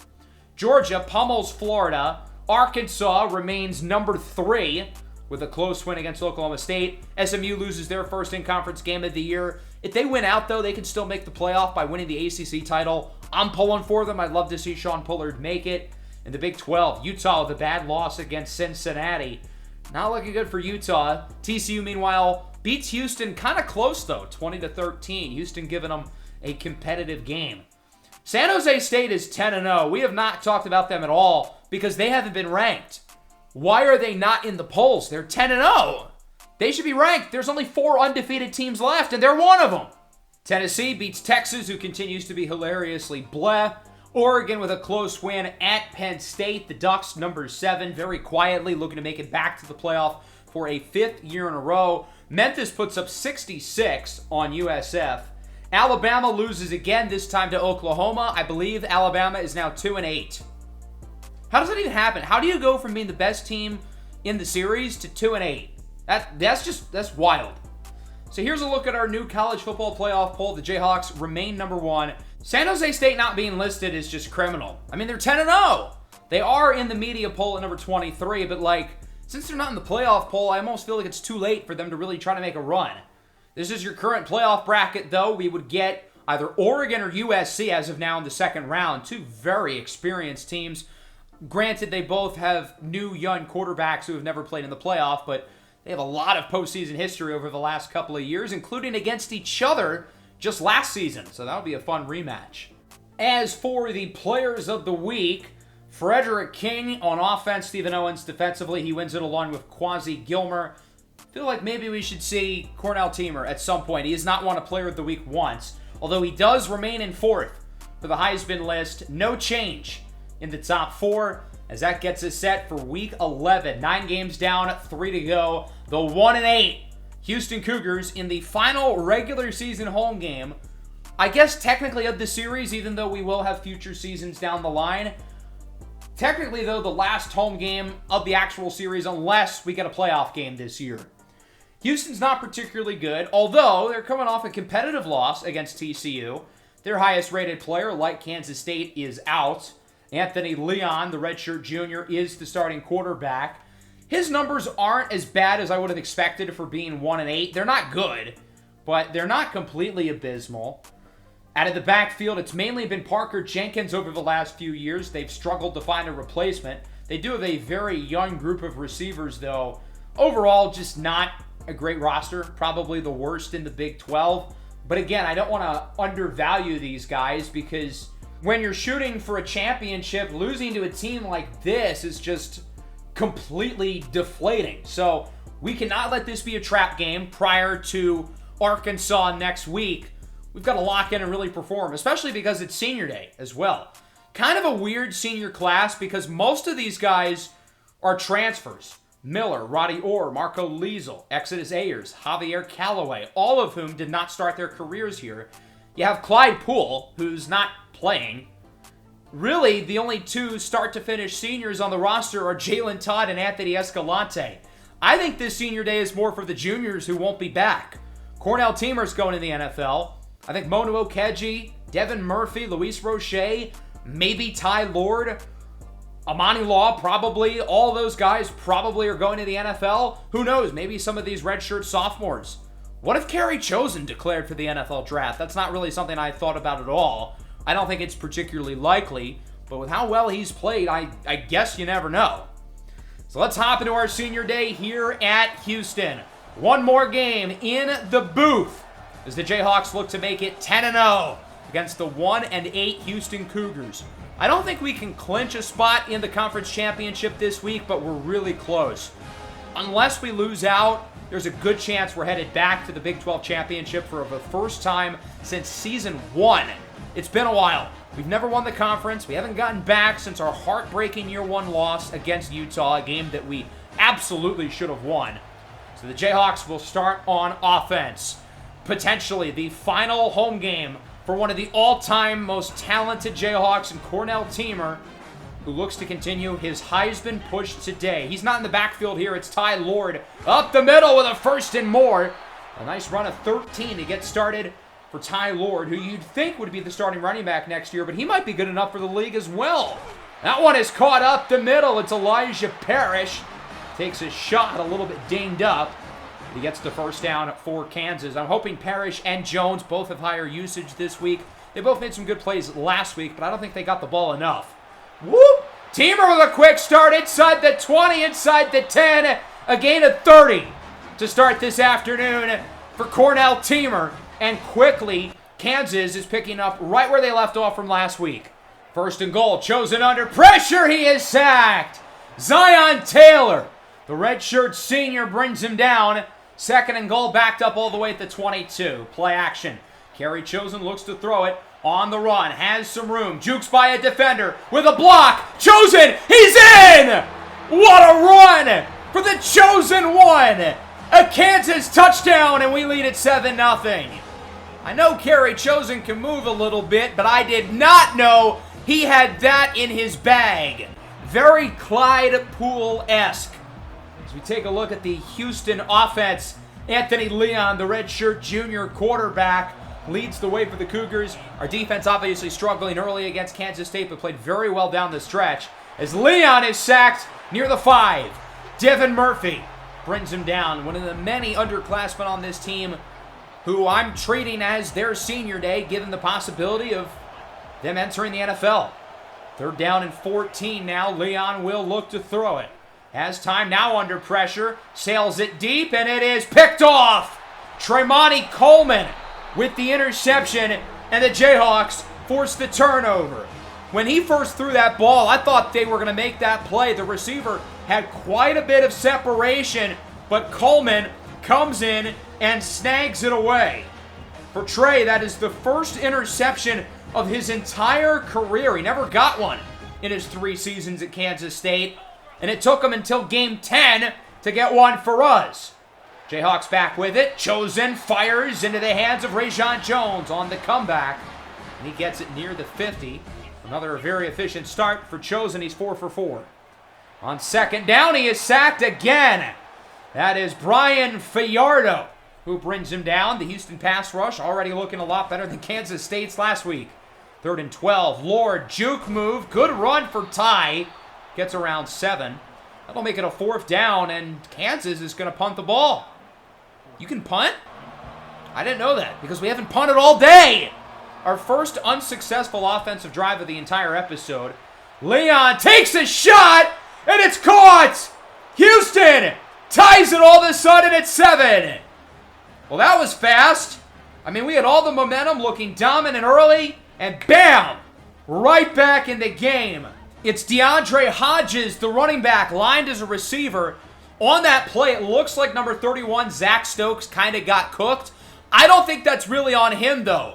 Georgia pummels Florida. Arkansas remains number 3 with a close win against Oklahoma State. SMU loses their first in-conference game of the year. If they win out, though, they can still make the playoff by winning the ACC title. I'm pulling for them. I'd love to see Sean Pullard make it. In the Big 12, Utah with a bad loss against Cincinnati. Not looking good for Utah. TCU, meanwhile, beats Houston kind of close, though, 20-13. Houston giving them a competitive game. San Jose State is 10-0. We have not talked about them at all because they haven't been ranked. Why are they not in the polls? They're 10-0. They should be ranked. There's only 4 undefeated teams left, and they're one of them. Tennessee beats Texas, who continues to be hilariously bleh. Oregon with a close win at Penn State. The Ducks, number 7, very quietly looking to make it back to the playoff for a 5th year in a row. Memphis puts up 66 on USF. Alabama loses again, this time to Oklahoma. I believe Alabama is now 2-8. How does that even happen? How do you go from being the best team in the series to 2-8? That's wild. So here's a look at our new college football playoff poll. The Jayhawks remain number 1. San Jose State not being listed is just criminal. I mean, they're 10-0. They are in the media poll at number 23, but since they're not in the playoff poll, I almost feel like it's too late for them to really try to make a run. This is your current playoff bracket, though. We would get either Oregon or USC as of now in the second round. 2 very experienced teams. Granted, they both have new young quarterbacks who have never played in the playoff, but they have a lot of postseason history over the last couple of years, including against each other just last season. So that'll be a fun rematch. As for the players of the week, Frederick King on offense, Stephen Owens defensively. He wins it along with Quasi Gilmer. Feel like maybe we should see Cornell Teamer at some point. He has not won a player of the week once, although he does remain in 4th for the Heisman list. No change in the top 4 as that gets us set for week 11. 9 games down, 3 to go. The 1-8 Houston Cougars in the final regular season home game. I guess technically of the series, even though we will have future seasons down the line. Technically, though, the last home game of the actual series, unless we get a playoff game this year. Houston's not particularly good, although they're coming off a competitive loss against TCU. Their highest rated player, like Kansas State, is out. Anthony Leon, the redshirt junior, is the starting quarterback. His numbers aren't as bad as I would have expected for being 1-8. They're not good, but they're not completely abysmal. Out of the backfield, it's mainly been Parker Jenkins over the last few years. They've struggled to find a replacement. They do have a very young group of receivers, though. Overall, just not a great roster. Probably the worst in the Big 12. But again, I don't want to undervalue these guys because when you're shooting for a championship, losing to a team like this is just completely deflating. So we cannot let this be a trap game prior to Arkansas next week. We've got to lock in and really perform, especially because it's senior day as well. Kind of a weird senior class because most of these guys are transfers. Miller, Roddy Orr, Marco Liesel, Exodus Ayers, Javier Callaway, all of whom did not start their careers here. You have Clyde Poole, who's not playing. Really, the only 2 start-to-finish seniors on the roster are Jalen Todd and Anthony Escalante. I think this senior day is more for the juniors who won't be back. Cornell Teamer's going to the NFL. I think Monu Okeji, Devin Murphy, Luis Roche, maybe Ty Lord, Amani Law, probably. All those guys probably are going to the NFL. Who knows? Maybe some of these redshirt sophomores. What if Kerry Chosen declared for the NFL draft? That's not really something I thought about at all. I don't think it's particularly likely, but with how well he's played, I guess you never know. So let's hop into our senior day here at Houston. One more game in the booth as the Jayhawks look to make it 10-0 against the 1-8 Houston Cougars. I don't think we can clinch a spot in the conference championship this week, but we're really close. Unless we lose out, there's a good chance we're headed back to the Big 12 championship for the first time since season 1. It's been a while. We've never won the conference. We haven't gotten back since our heartbreaking year 1 loss against Utah, a game that we absolutely should have won. So the Jayhawks will start on offense. Potentially the final home game for one of the all-time most talented Jayhawks and Cornell teamer, who looks to continue his Heisman push today. He's not in the backfield here. It's Ty Lord up the middle with a 1st and more. A nice run of 13 to get started for Ty Lord, who you'd think would be the starting running back next year, but he might be good enough for the league as well. That one is caught up the middle. It's Elijah Parrish. Takes a shot, a little bit dinged up. He gets the first down for Kansas. I'm hoping Parrish and Jones both have higher usage this week. They both made some good plays last week, but I don't think they got the ball enough. Whoop! Teamer with a quick start inside the 20, inside the 10. A gain of 30 to start this afternoon for Cornell Teamer. And quickly, Kansas is picking up right where they left off from last week. 1st and goal, chosen under pressure. He is sacked. Zion Taylor, the redshirt senior, brings him down. 2nd and goal, backed up all the way at the 22. Play action. Kerry Chosen looks to throw it on the run. Has some room. Jukes by a defender with a block. Chosen, he's in! What a run for the Chosen one! A Kansas touchdown, and we lead at 7-0. I know Kerry Chosen can move a little bit, but I did not know he had that in his bag. Very Clyde Poole-esque. As we take a look at the Houston offense, Anthony Leon, the redshirt junior quarterback, leads the way for the Cougars. Our defense obviously struggling early against Kansas State, but played very well down the stretch. As Leon is sacked near the 5. Devin Murphy brings him down. One of the many underclassmen on this team who I'm treating as their senior day, given the possibility of them entering the NFL. 3rd down and 14 now. Leon will look to throw it. Has time now under pressure. Sails it deep, and it is picked off. Tremonti Coleman with the interception, and the Jayhawks force the turnover. When he first threw that ball, I thought they were going to make that play. The receiver had quite a bit of separation, but Coleman comes in and snags it away. For Trey, that is the first interception of his entire career. He never got one in his 3 seasons at Kansas State, and it took him until game 10 to get one for us. Jayhawks back with it. Chosen fires into the hands of Rajon Jones on the comeback, and he gets it near the 50. Another very efficient start for Chosen. He's 4 for 4. On 2nd down, he is sacked again. That is Brian Fiardo who brings him down. The Houston pass rush already looking a lot better than Kansas State's last week. 3rd and 12. Lord, juke move. Good run for Ty. Gets around 7. That'll make it a 4th down, and Kansas is going to punt the ball. You can punt? I didn't know that because we haven't punted all day. Our first unsuccessful offensive drive of the entire episode. Leon takes a shot, and it's caught! Houston ties it all of a sudden at 7. Well, that was fast. I mean, we had all the momentum looking dominant early, and bam! Right back in the game. It's DeAndre Hodges, the running back, lined as a receiver. On that play, it looks like number 31, Zach Stokes, kind of got cooked. I don't think that's really on him, though.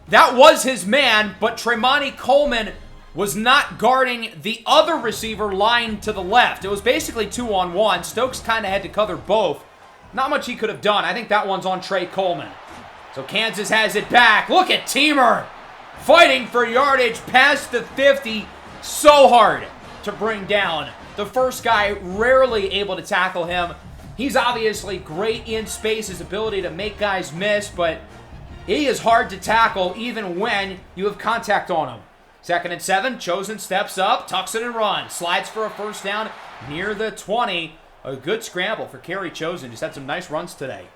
That was his man, but Tremonti Coleman was not guarding the other receiver lined to the left. It was basically 2-on-1. Stokes kind of had to cover both. Not much he could have done. I think that one's on Trey Coleman. So Kansas has it back. Look at Teamer fighting for yardage past the 50. So hard to bring down. The first guy rarely able to tackle him. He's obviously great in space, his ability to make guys miss, but he is hard to tackle even when you have contact on him. 2nd and 7, Chosen steps up, tucks it and runs. Slides for a 1st down near the 20. A good scramble for Kerry Chosen. Just had some nice runs today.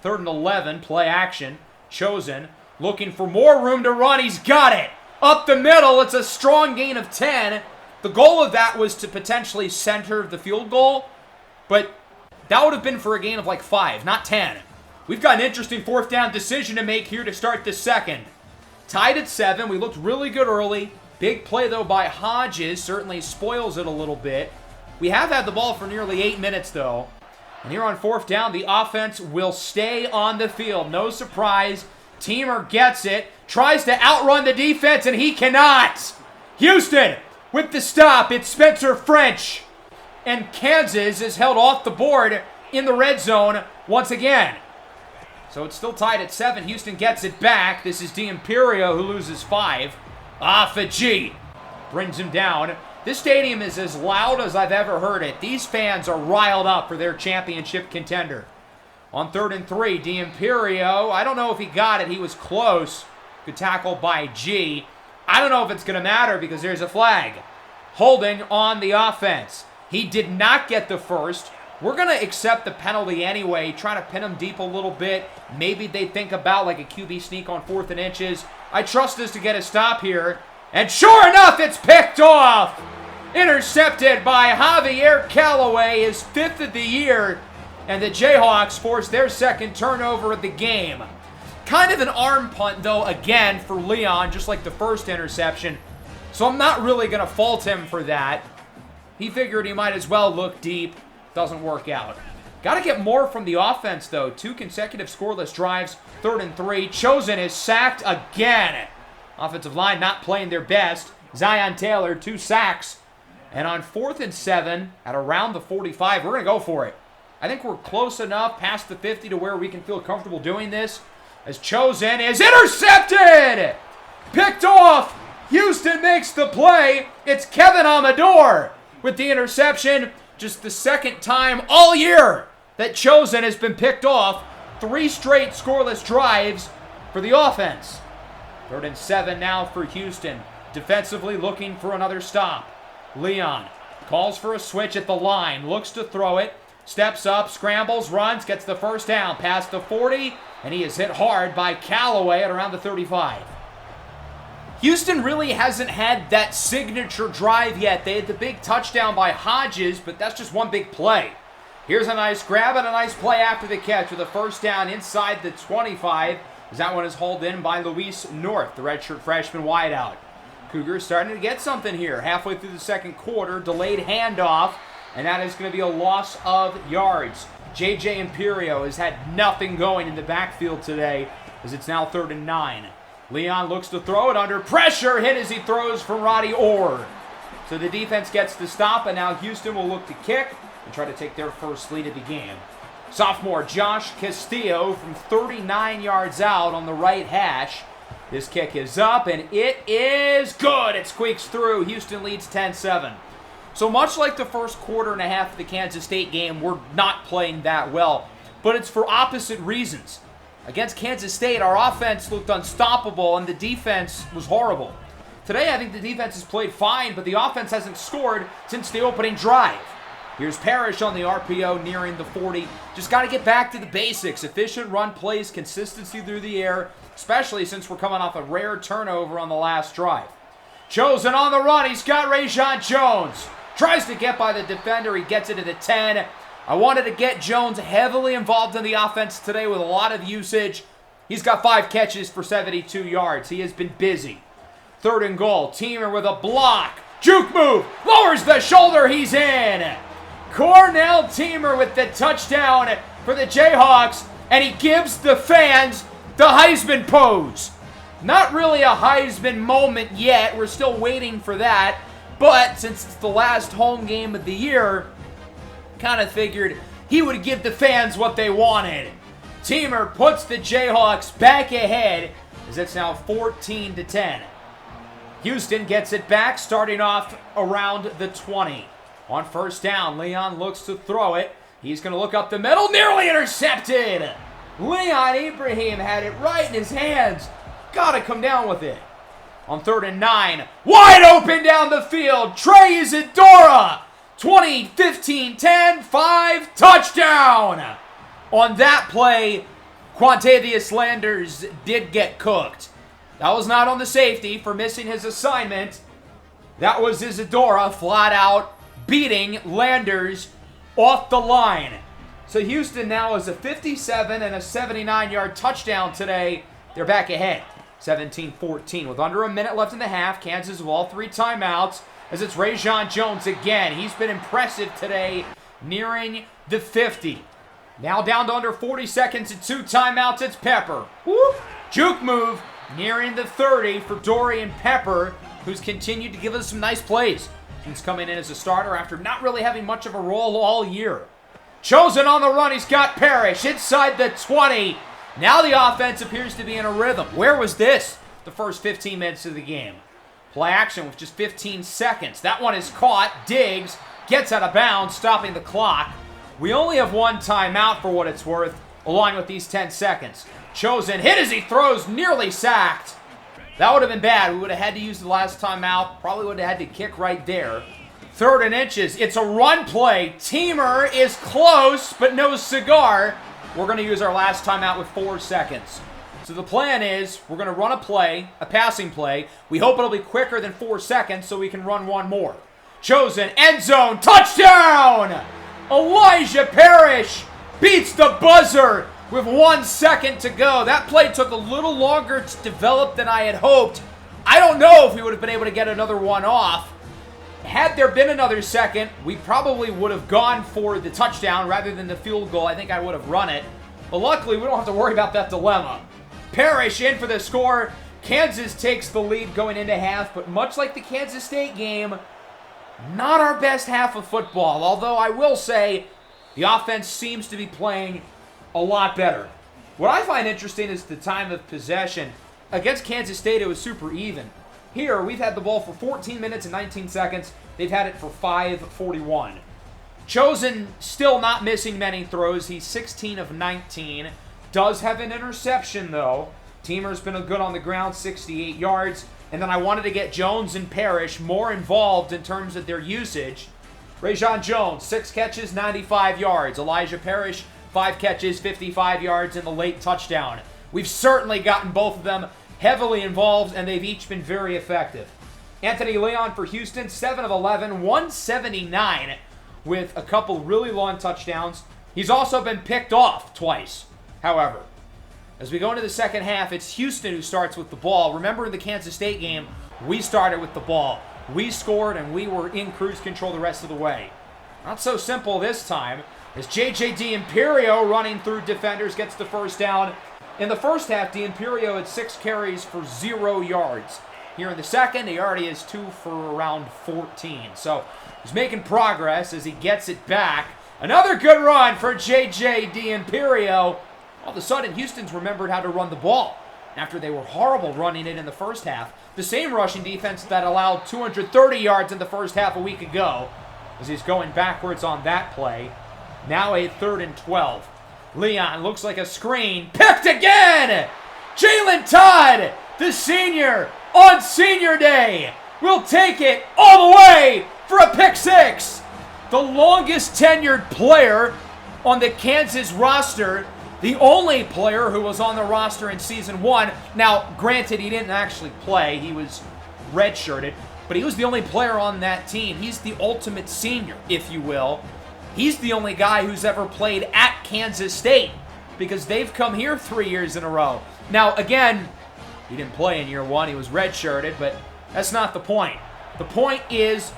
3rd and 11, play action. Chosen looking for more room to run. He's got it. up the middle. It's a strong gain of 10. The goal of that was to potentially center the field goal, but that would have been for a gain of like 5, not 10. We've got an interesting fourth down decision to make here to start the second. Tied at 7. We looked really good early. Big play, though, by Hodges. Certainly spoils it a little bit. We have had the ball for nearly 8 minutes, though. And here on fourth down, the offense will stay on the field. No surprise. Teamer gets it. Tries to outrun the defense, and he cannot. Houston with the stop. It's Spencer French. And Kansas is held off the board in the red zone once again. So it's still tied at 7. Houston gets it back. This is D'Imperio who loses 5. Afaji brings him down. This stadium is as loud as I've ever heard it. These fans are riled up for their championship contender. On 3rd and 3, D'Imperio, I don't know if he got it. He was close. Good tackle by G. I don't know if it's going to matter because there's a flag. Holding on the offense. He did not get the first. We're going to accept the penalty anyway, trying to pin him deep a little bit. Maybe they think about like a QB sneak on 4th and inches. I trust us to get a stop here. And sure enough, it's picked off. Intercepted by Javier Callaway, his 5th of the year. And the Jayhawks force their second turnover of the game. Kind of an arm punt, though, again, for Leon, just like the first interception. So I'm not really going to fault him for that. He figured he might as well look deep. Doesn't work out. Got to get more from the offense, though. 2 consecutive scoreless drives. 3rd and 3. Chosen is sacked again. Offensive line not playing their best. Zion Taylor, 2 sacks. And on 4th and 7, at around the 45, we're going to go for it. I think we're close enough past the 50 to where we can feel comfortable doing this. As Chosen is intercepted! Picked off! Houston makes the play. It's Kevin Amador with the interception. Just the second time all year that Chosen has been picked off. 3 straight scoreless drives for the offense. 3rd and 7 now for Houston. Defensively looking for another stop. Leon calls for a switch at the line. Looks to throw it. Steps up, scrambles, runs, gets the first down. Past the 40, and he is hit hard by Callaway at around the 35. Houston really hasn't had that signature drive yet. They had the big touchdown by Hodges, but that's just one big play. Here's a nice grab and a nice play after the catch with a first down inside the 25. As that one is hauled in by Luis North, the redshirt freshman wideout. Cougars starting to get something here. Halfway through the second quarter, delayed handoff, and that is going to be a loss of yards. J.J. Imperio has had nothing going in the backfield today as it's now 3rd and 9. Leon looks to throw it under pressure. Hit as he throws from Roddy Orr. So the defense gets the stop, and now Houston will look to kick and try to take their first lead of the game. Sophomore Josh Castillo from 39 yards out on the right hash. This kick is up, and it is good. It squeaks through. Houston leads 10-7. So much like the first quarter and a half of the Kansas State game, we're not playing that well. But it's for opposite reasons. Against Kansas State, our offense looked unstoppable, and the defense was horrible. Today, I think the defense has played fine, but the offense hasn't scored since the opening drive. Here's Parrish on the RPO nearing the 40. Just got to get back to the basics. Efficient run plays, consistency through the air, especially since we're coming off a rare turnover on the last drive. Chosen on the run. He's got Rajon Jones. Tries to get by the defender. He gets it to the 10. I wanted to get Jones heavily involved in the offense today with a lot of usage. He's got 5 catches for 72 yards. He has been busy. 3rd and goal. Teamer with a block. Juke move. Lowers the shoulder. He's in. Cornell Teamer with the touchdown for the Jayhawks. And he gives the fans the Heisman pose. Not really a Heisman moment yet. We're still waiting for that. But since it's the last home game of the year, kind of figured he would give the fans what they wanted. Teamer puts the Jayhawks back ahead as it's now 14-10. Houston gets it back, starting off around the 20. On first down, Leon looks to throw it. He's going to look up the middle, nearly intercepted. Leon Ibrahim had it right in his hands. Got to come down with it. On 3rd and 9, wide open down the field. Trey Isadora. 20, 15, 10, 5, touchdown. On that play, Quantavious Landers did get cooked. That was not on the safety for missing his assignment. That was Isadora flat out beating Landers off the line. So Houston now is a 57 and a 79-yard touchdown today. They're back ahead, 17-14. With under a minute left in the half, Kansas with all 3 timeouts as it's Rajon Jones again. He's been impressive today, nearing the 50. Now down to under 40 seconds and 2 timeouts, it's Pepper. Whoop. Juke move, nearing the 30 for Dorian Pepper, who's continued to give us some nice plays. He's coming in as a starter after not really having much of a role all year. Chosen on the run, he's got Parrish inside the 20. Now the offense appears to be in a rhythm. Where was this the first 15 minutes of the game? Play action with just 15 seconds. That one is caught. Diggs gets out of bounds, stopping the clock. We only have 1 timeout for what it's worth, along with these 10 seconds. Chosen hit as he throws, nearly sacked. That would have been bad. We would have had to use the last timeout. Probably would have had to kick right there. 3rd and inches. It's a run play. Teamer is close, but no cigar. We're going to use our last timeout with 4 seconds. So the plan is we're going to run a play, a passing play. We hope it'll be quicker than 4 seconds so we can run one more. Chosen, end zone, touchdown! Elijah Parrish beats the buzzer with 1 second to go. That play took a little longer to develop than I had hoped. I don't know if we would have been able to get another one off. Had there been another second, we probably would have gone for the touchdown rather than the field goal. I think I would have run it. But luckily, we don't have to worry about that dilemma. Parrish in for the score. Kansas takes the lead going into half, but much like the Kansas State game, not our best half of football. Although I will say, the offense seems to be playing a lot better. What I find interesting is the time of possession. Against Kansas State, it was super even. Here, we've had the ball for 14 minutes and 19 seconds. They've had it for 5:41. Chosen still not missing many throws. He's 16 of 19. Does have an interception, though. Teamer's been good on the ground, 68 yards. And then I wanted to get Jones and Parrish more involved in terms of their usage. Rajon Jones, 6 catches, 95 yards. Elijah Parrish, 5 catches, 55 yards in the late touchdown. We've certainly gotten both of them heavily involved, and they've each been very effective. Anthony Leon for Houston, 7 of 11, 179 with a couple really long touchdowns. He's also been picked off twice, however. As we go into the second half, it's Houston who starts with the ball. Remember in the Kansas State game, we started with the ball. We scored, and we were in cruise control the rest of the way. Not so simple this time, as J.J. D'Imperio running through defenders gets the first down. In the first half, D'Imperio had 6 carries for 0 yards. Here in the second, he already has 2 for around 14. So he's making progress as he gets it back. Another good run for J.J. D'Imperio. All of a sudden, Houston's remembered how to run the ball after they were horrible running it in the first half. The same rushing defense that allowed 230 yards in the first half a week ago, as he's going backwards on that play. Now a 3rd and 12. Leon looks like a screen. Picked again! Jalen Todd, the senior, on senior day, will take it all the way for a pick 6. The longest tenured player on the Kansas roster. The only player who was on the roster in Season 1. Now, granted, he didn't actually play. He was redshirted. But he was the only player on that team. He's the ultimate senior, if you will. He's the only guy who's ever played at Kansas State because they've come here 3 years in a row. Now, again, he didn't play in year 1. He was redshirted, but that's not the point. The point is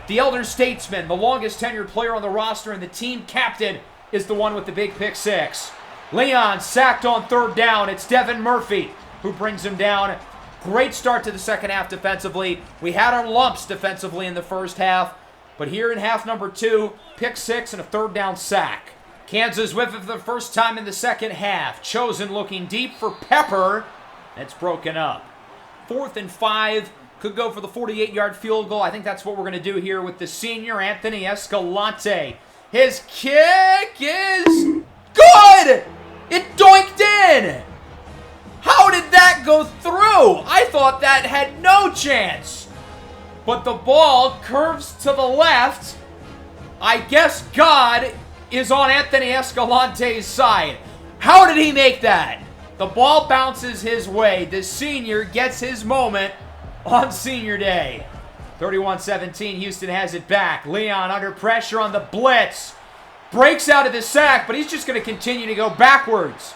the elder statesman, the longest tenured player on the roster, and the team captain is the one with the big pick 6. Leon sacked on 3rd down. It's Devin Murphy who brings him down. Great start to the second half defensively. We had our lumps defensively in the first half. But here in half number 2, pick 6 and a 3rd down sack. Kansas with it for the first time in the second half. Chosen looking deep for Pepper. It's broken up. 4th and 5. Could go for the 48-yard field goal. I think that's what we're going to do here with the senior, Anthony Escalante. His kick is good! It doinked in! How did that go through? I thought that had no chance. But the ball curves to the left. I guess God is on Anthony Escalante's side. How did he make that? The ball bounces his way. The senior gets his moment on senior day. 31-17, Houston has it back. Leon under pressure on the blitz. Breaks out of the sack, but he's just going to continue to go backwards.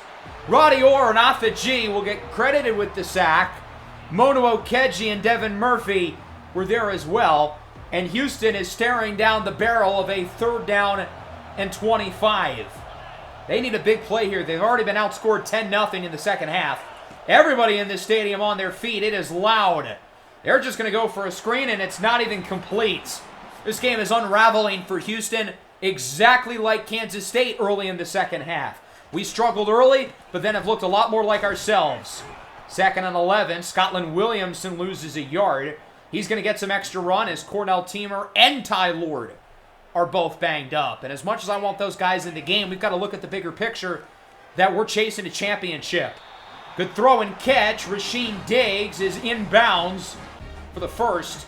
Roddy Orr and Afa G will get credited with the sack. Mono Okeji and Devin Murphy were there as well. And Houston is staring down the barrel of a 3rd down and 25. They need a big play here. They've already been outscored 10-0 in the second half. Everybody in this stadium on their feet. It is loud. They're just going to go for a screen, and it's not even complete. This game is unraveling for Houston, exactly like Kansas State early in the second half. We struggled early, but then have looked a lot more like ourselves. 2nd and 11, Scotland Williamson loses a yard. He's going to get some extra run as Cornell Teamer and Ty Lord are both banged up. And as much as I want those guys in the game, we've got to look at the bigger picture that we're chasing a championship. Good throw and catch. Rasheem Diggs is inbounds for the first.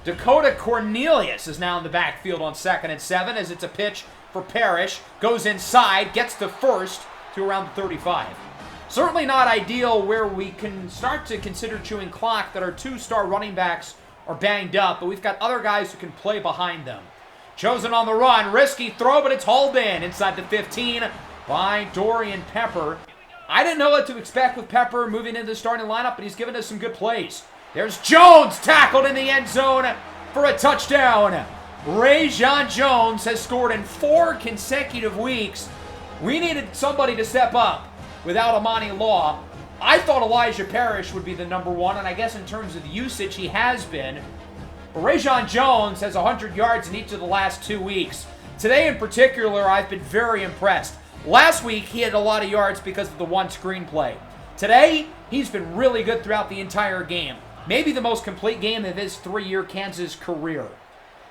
Dakota Cornelius is now in the backfield on 2nd and 7 as it's a pitch for Parrish. Goes inside, gets the first to around the 35. Certainly not ideal where we can start to consider chewing clock that our 2-star running backs are banged up, but we've got other guys who can play behind them. Chosen on the run, risky throw, but it's hauled in inside the 15 by Dorian Pepper. I didn't know what to expect with Pepper moving into the starting lineup, but he's given us some good plays. There's Jones tackled in the end zone for a touchdown. Rajon Jones has scored in 4 consecutive weeks. We needed somebody to step up without Amani Law. I thought Elijah Parrish would be the number 1, and I guess in terms of usage, he has been. But Rajon Jones has 100 yards in each of the last 2 weeks. Today in particular, I've been very impressed. Last week, he had a lot of yards because of the one screenplay. Today, he's been really good throughout the entire game. Maybe the most complete game of his 3-year Kansas career.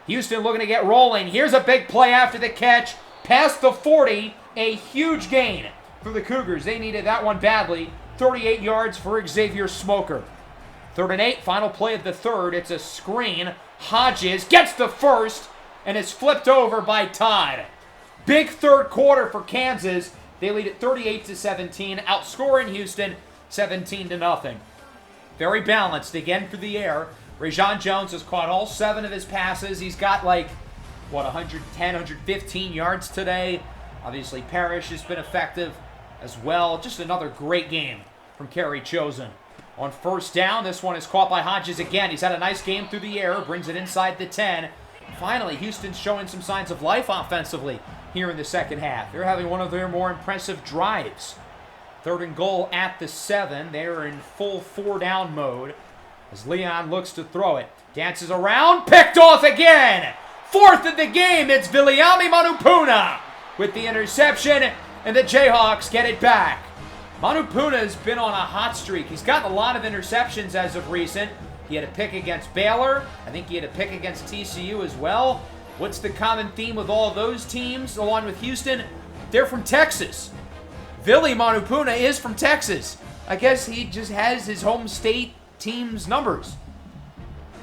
Houston looking to get rolling. Here's a big play after the catch. Past the 40, a huge gain for the Cougars. They needed that one badly. 38 yards for Xavier Smoker. 3rd and 8, final play of the 3rd. It's a screen. Hodges gets the first, and it's flipped over by Todd. Big 3rd quarter for Kansas. They lead at 38-17, outscoring Houston 17-0. Very balanced again for the air. Rajon Jones has caught all 7 of his passes. He's got 110, 115 yards today. Obviously, Parrish has been effective as well. Just another great game from Kerry Chosen. On 1st down, this one is caught by Hodges again. He's had a nice game through the air, brings it inside the 10. Finally, Houston's showing some signs of life offensively here in the second half. They're having one of their more impressive drives. 3rd and goal at the 7. They're in full 4-down mode as Leon looks to throw it. Dances around, picked off again! 4th of the game, it's Viliami Manupuna with the interception, and the Jayhawks get it back. Manupuna's been on a hot streak. He's gotten a lot of interceptions as of recent. He had a pick against Baylor. I think he had a pick against TCU as well. What's the common theme with all those teams, along with Houston? They're from Texas. Vili Manupuna is from Texas. I guess he just has his home state team's numbers.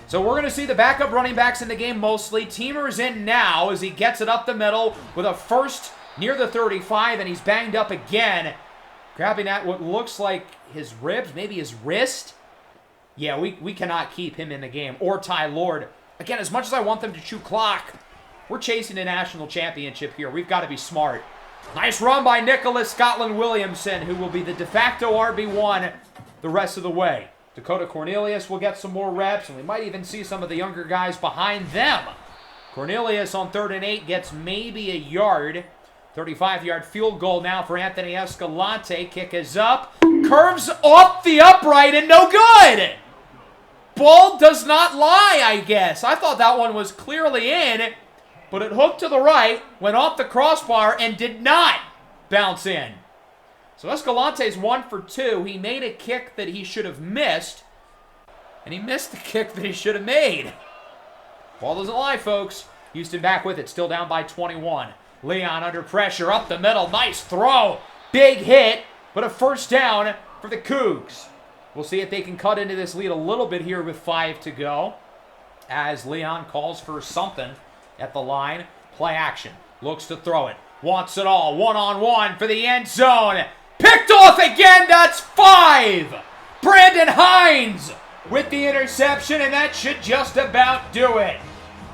So we're going to see the backup running backs in the game mostly. Teamer's in now as he gets it up the middle with a first near the 35, and he's banged up again. Grabbing at what looks like his ribs, maybe his wrist. Yeah, we cannot keep him in the game. Or Ty Lord. Again, as much as I want them to chew clock, we're chasing a national championship here. We've got to be smart. Nice run by Nicholas Scotland Williamson, who will be the de facto RB1 the rest of the way. Dakota Cornelius will get some more reps, and we might even see some of the younger guys behind them. Cornelius on 3rd and 8 gets maybe a yard. 35-yard field goal now for Anthony Escalante. Kick is up. Curves off the upright and no good. Ball does not lie, I guess. I thought that one was clearly in, but it hooked to the right, went off the crossbar, and did not bounce in. So Escalante's 1 for 2. He made a kick that he should have missed, and he missed the kick that he should have made. Ball doesn't lie, folks. Houston back with it, still down by 21. Leon under pressure, up the middle, nice throw. Big hit, but a 1st down for the Cougs. We'll see if they can cut into this lead a little bit here with 5 to go. As Leon calls for something at the line. Play action, looks to throw it. Wants it all, 1-on-1 for the end zone. Picked off again, that's 5! Brandon Hines with the interception, and that should just about do it.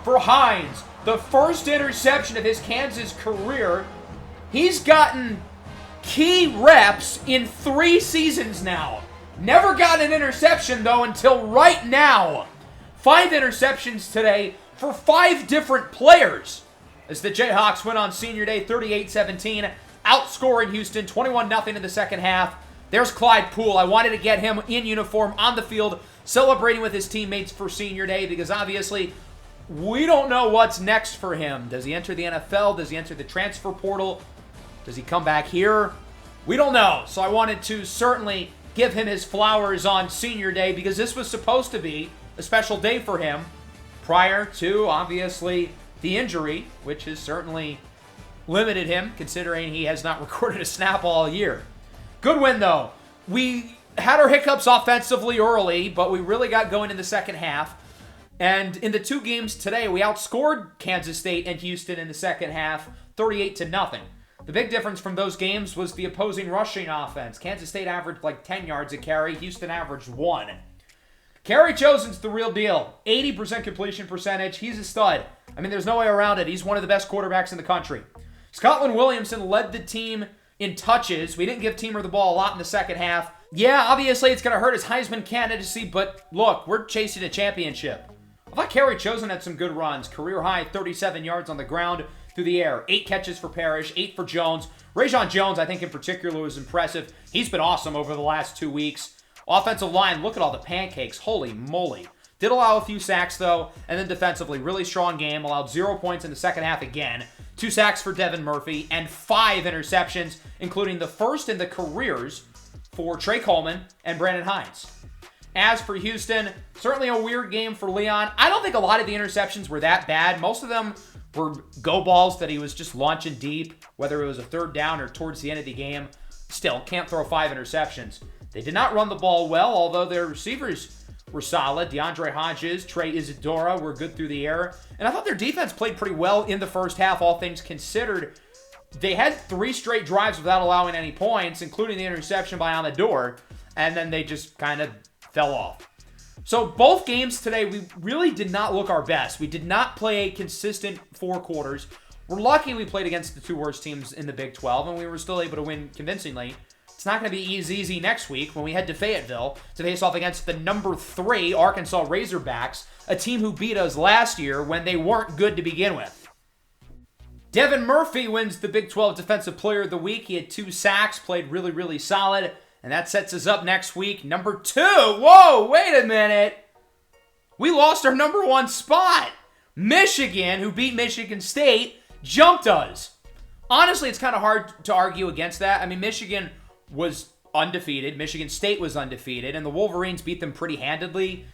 For Hines, the first interception of his Kansas career. He's gotten key reps in 3 seasons now. Never got an interception, though, until right now. 5 interceptions today for 5 different players. As the Jayhawks win on Senior Day 38-17, outscoring Houston 21-0 in the second half. There's Clyde Poole. I wanted to get him in uniform on the field, celebrating with his teammates for Senior Day, because obviously we don't know what's next for him. Does he enter the NFL? Does he enter the transfer portal? Does he come back here? We don't know. So I wanted to certainly give him his flowers on Senior Day, because this was supposed to be a special day for him prior to, obviously, the injury, which has certainly limited him, considering he has not recorded a snap all year. Good win, though. We had our hiccups offensively early, but we really got going in the second half. And in the 2 games today, we outscored Kansas State and Houston in the second half 38-0. The big difference from those games was the opposing rushing offense. Kansas State averaged like 10 yards a carry. Houston averaged 1. Kerry Chosen's the real deal. 80% completion percentage. He's a stud. I mean, there's no way around it. He's one of the best quarterbacks in the country. Scotland Williamson led the team in touches. We didn't give Teamer the ball a lot in the second half. Yeah, obviously it's going to hurt his Heisman candidacy, but look, we're chasing a championship. I thought Kerry Chosen had some good runs. Career high, 37 yards on the ground through the air. 8 catches for Parrish, 8 for Jones. Rajon Jones, I think in particular, was impressive. He's been awesome over the last 2 weeks. Offensive line, look at all the pancakes. Holy moly. Did allow a few sacks, though. And then defensively, really strong game. Allowed 0 points in the second half again. 2 sacks for Devin Murphy, and 5 interceptions, including the first in the careers for Trey Coleman and Brandon Hines. As for Houston, certainly a weird game for Leon. I don't think a lot of the interceptions were that bad. Most of them were go balls that he was just launching deep, whether it was a third down or towards the end of the game. Still, can't throw 5 interceptions. They did not run the ball well, although their receivers were solid. DeAndre Hodges, Trey Isadora were good through the air. And I thought their defense played pretty well in the first half, all things considered. They had 3 straight drives without allowing any points, including the interception by Amador, and then they just kind of fell off. So both games today, we really did not look our best. We did not play a consistent 4 quarters. We're lucky we played against the 2 worst teams in the Big 12, and we were still able to win convincingly. It's not going to be easy next week when we head to Fayetteville to face off against the number 3 Arkansas Razorbacks, a team who beat us last year when they weren't good to begin with. Devin Murphy wins the Big 12 Defensive Player of the Week. He had 2 sacks, played really solid, and that sets us up next week. Number 2. Whoa, wait a minute. We lost our number 1 spot. Michigan, who beat Michigan State, jumped us. Honestly, it's kind of hard to argue against that. I mean, Michigan was undefeated. Michigan State was undefeated, and the Wolverines beat them pretty handedly.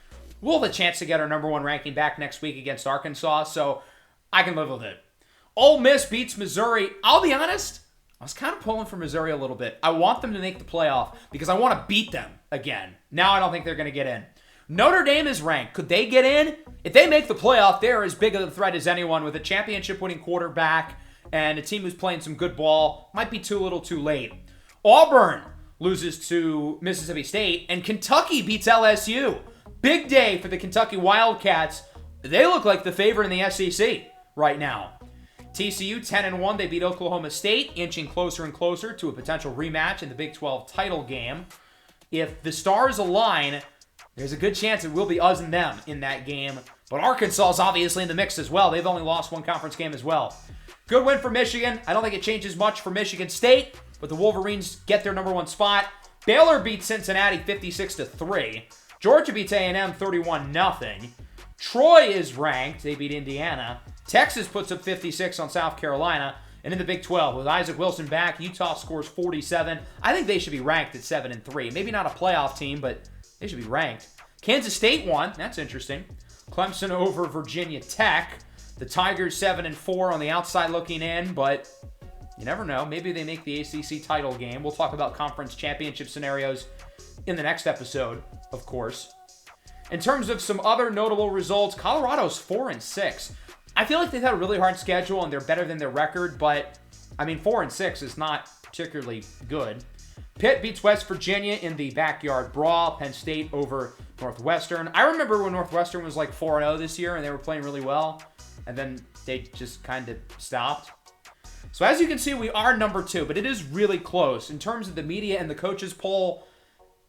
We'll have a chance to get our number 1 ranking back next week against Arkansas, so I can live with it. Ole Miss beats Missouri. I'll be honest, I was kind of pulling for Missouri a little bit. I want them to make the playoff because I want to beat them again. Now I don't think they're going to get in. Notre Dame is ranked. Could they get in? If they make the playoff, they're as big of a threat as anyone with a championship-winning quarterback and a team who's playing some good ball. Might be too little too late. Auburn loses to Mississippi State, and Kentucky beats LSU. Big day for the Kentucky Wildcats. They look like the favorite in the SEC right now. TCU 10-1, they beat Oklahoma State, inching closer and closer to a potential rematch in the Big 12 title game. If the stars align, there's a good chance it will be us and them in that game. But Arkansas is obviously in the mix as well. They've only lost 1 conference game as well. Good win for Michigan. I don't think it changes much for Michigan State, but the Wolverines get their number 1 spot. Baylor beats Cincinnati 56-3. Georgia beats A&M 31-0. Troy is ranked. They beat Indiana. Texas puts up 56 on South Carolina. And in the Big 12, with Isaac Wilson back, Utah scores 47. I think they should be ranked at 7-3. Maybe not a playoff team, but they should be ranked. Kansas State won. That's interesting. Clemson over Virginia Tech. The Tigers 7-4 on the outside looking in, but you never know. Maybe they make the ACC title game. We'll talk about conference championship scenarios in the next episode, of course. In terms of some other notable results, Colorado's 4-6. I feel like they've had a really hard schedule and they're better than their record, but I mean, 4-6 is not particularly good. Pitt beats West Virginia in the backyard brawl. Penn State over Northwestern. I remember when Northwestern was like 4-0 this year and they were playing really well. And then they just kind of stopped. So as you can see, we are number 2, but it is really close. In terms of the media and the coaches poll,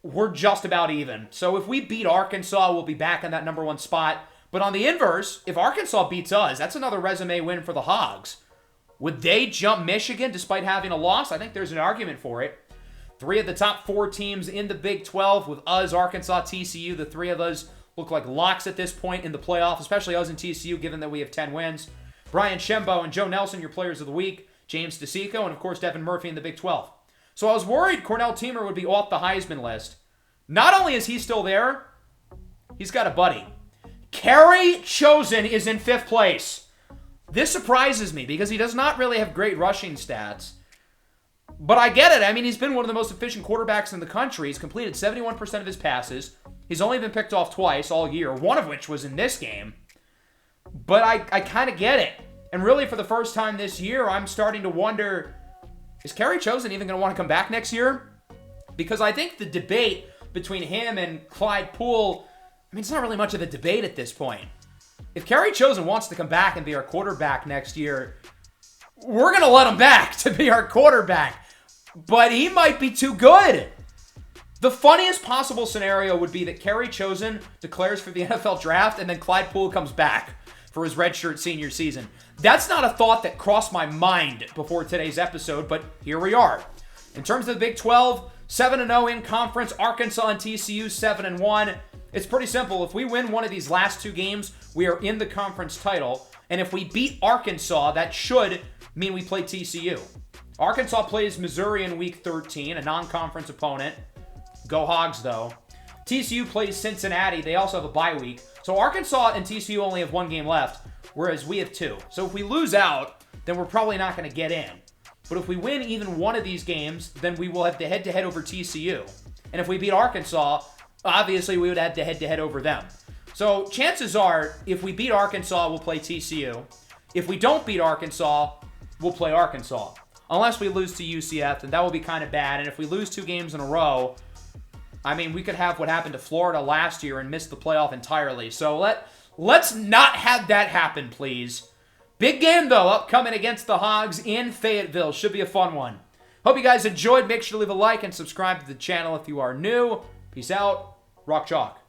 we're just about even. So if we beat Arkansas, we'll be back in that number 1 spot. But on the inverse, if Arkansas beats us, that's another resume win for the Hogs. Would they jump Michigan despite having a loss? I think there's an argument for it. 3 of the top 4 teams in the Big 12 with us, Arkansas, TCU. The 3 of us look like locks at this point in the playoff, especially us and TCU, given that we have 10 wins. Brian Shembo and Joe Nelson, your players of the week. James DeSico, and of course, Devin Murphy in the Big 12. So I was worried Cornell Teamer would be off the Heisman list. Not only is he still there, he's got a buddy. Kerry Chosen is in 5th place. This surprises me because he does not really have great rushing stats. But I get it. I mean, he's been one of the most efficient quarterbacks in the country. He's completed 71% of his passes. He's only been picked off twice all year, one of which was in this game. But I kind of get it. And really, for the first time this year, I'm starting to wonder, is Kerry Chosen even going to want to come back next year? Because I think the debate between him and Clyde Poole, I mean, it's not really much of a debate at this point. If Kerry Chosen wants to come back and be our quarterback next year, we're going to let him back to be our quarterback. But he might be too good. The funniest possible scenario would be that Kerry Chosen declares for the NFL draft and then Clyde Poole comes back for his redshirt senior season. That's not a thought that crossed my mind before today's episode, but here we are. In terms of the Big 12, 7-0 in conference, Arkansas and TCU 7-1. It's pretty simple. If we win one of these last 2 games, we are in the conference title. And if we beat Arkansas, that should mean we play TCU. Arkansas plays Missouri in Week 13, a non-conference opponent. Go Hogs, though. TCU plays Cincinnati. They also have a bye week. So Arkansas and TCU only have 1 game left, whereas we have 2. So if we lose out, then we're probably not going to get in. But if we win even one of these games, then we will have the head-to-head over TCU. And if we beat Arkansas, obviously we would have the head-to-head over them. So chances are, if we beat Arkansas, we'll play TCU. If we don't beat Arkansas, we'll play Arkansas. Unless we lose to UCF, then that will be kind of bad. And if we lose 2 games in a row, I mean, we could have what happened to Florida last year and miss the playoff entirely. So let's not have that happen, please. Big game, though, upcoming against the Hogs in Fayetteville. Should be a fun one. Hope you guys enjoyed. Make sure to leave a like and subscribe to the channel if you are new. Peace out. Rock Chalk.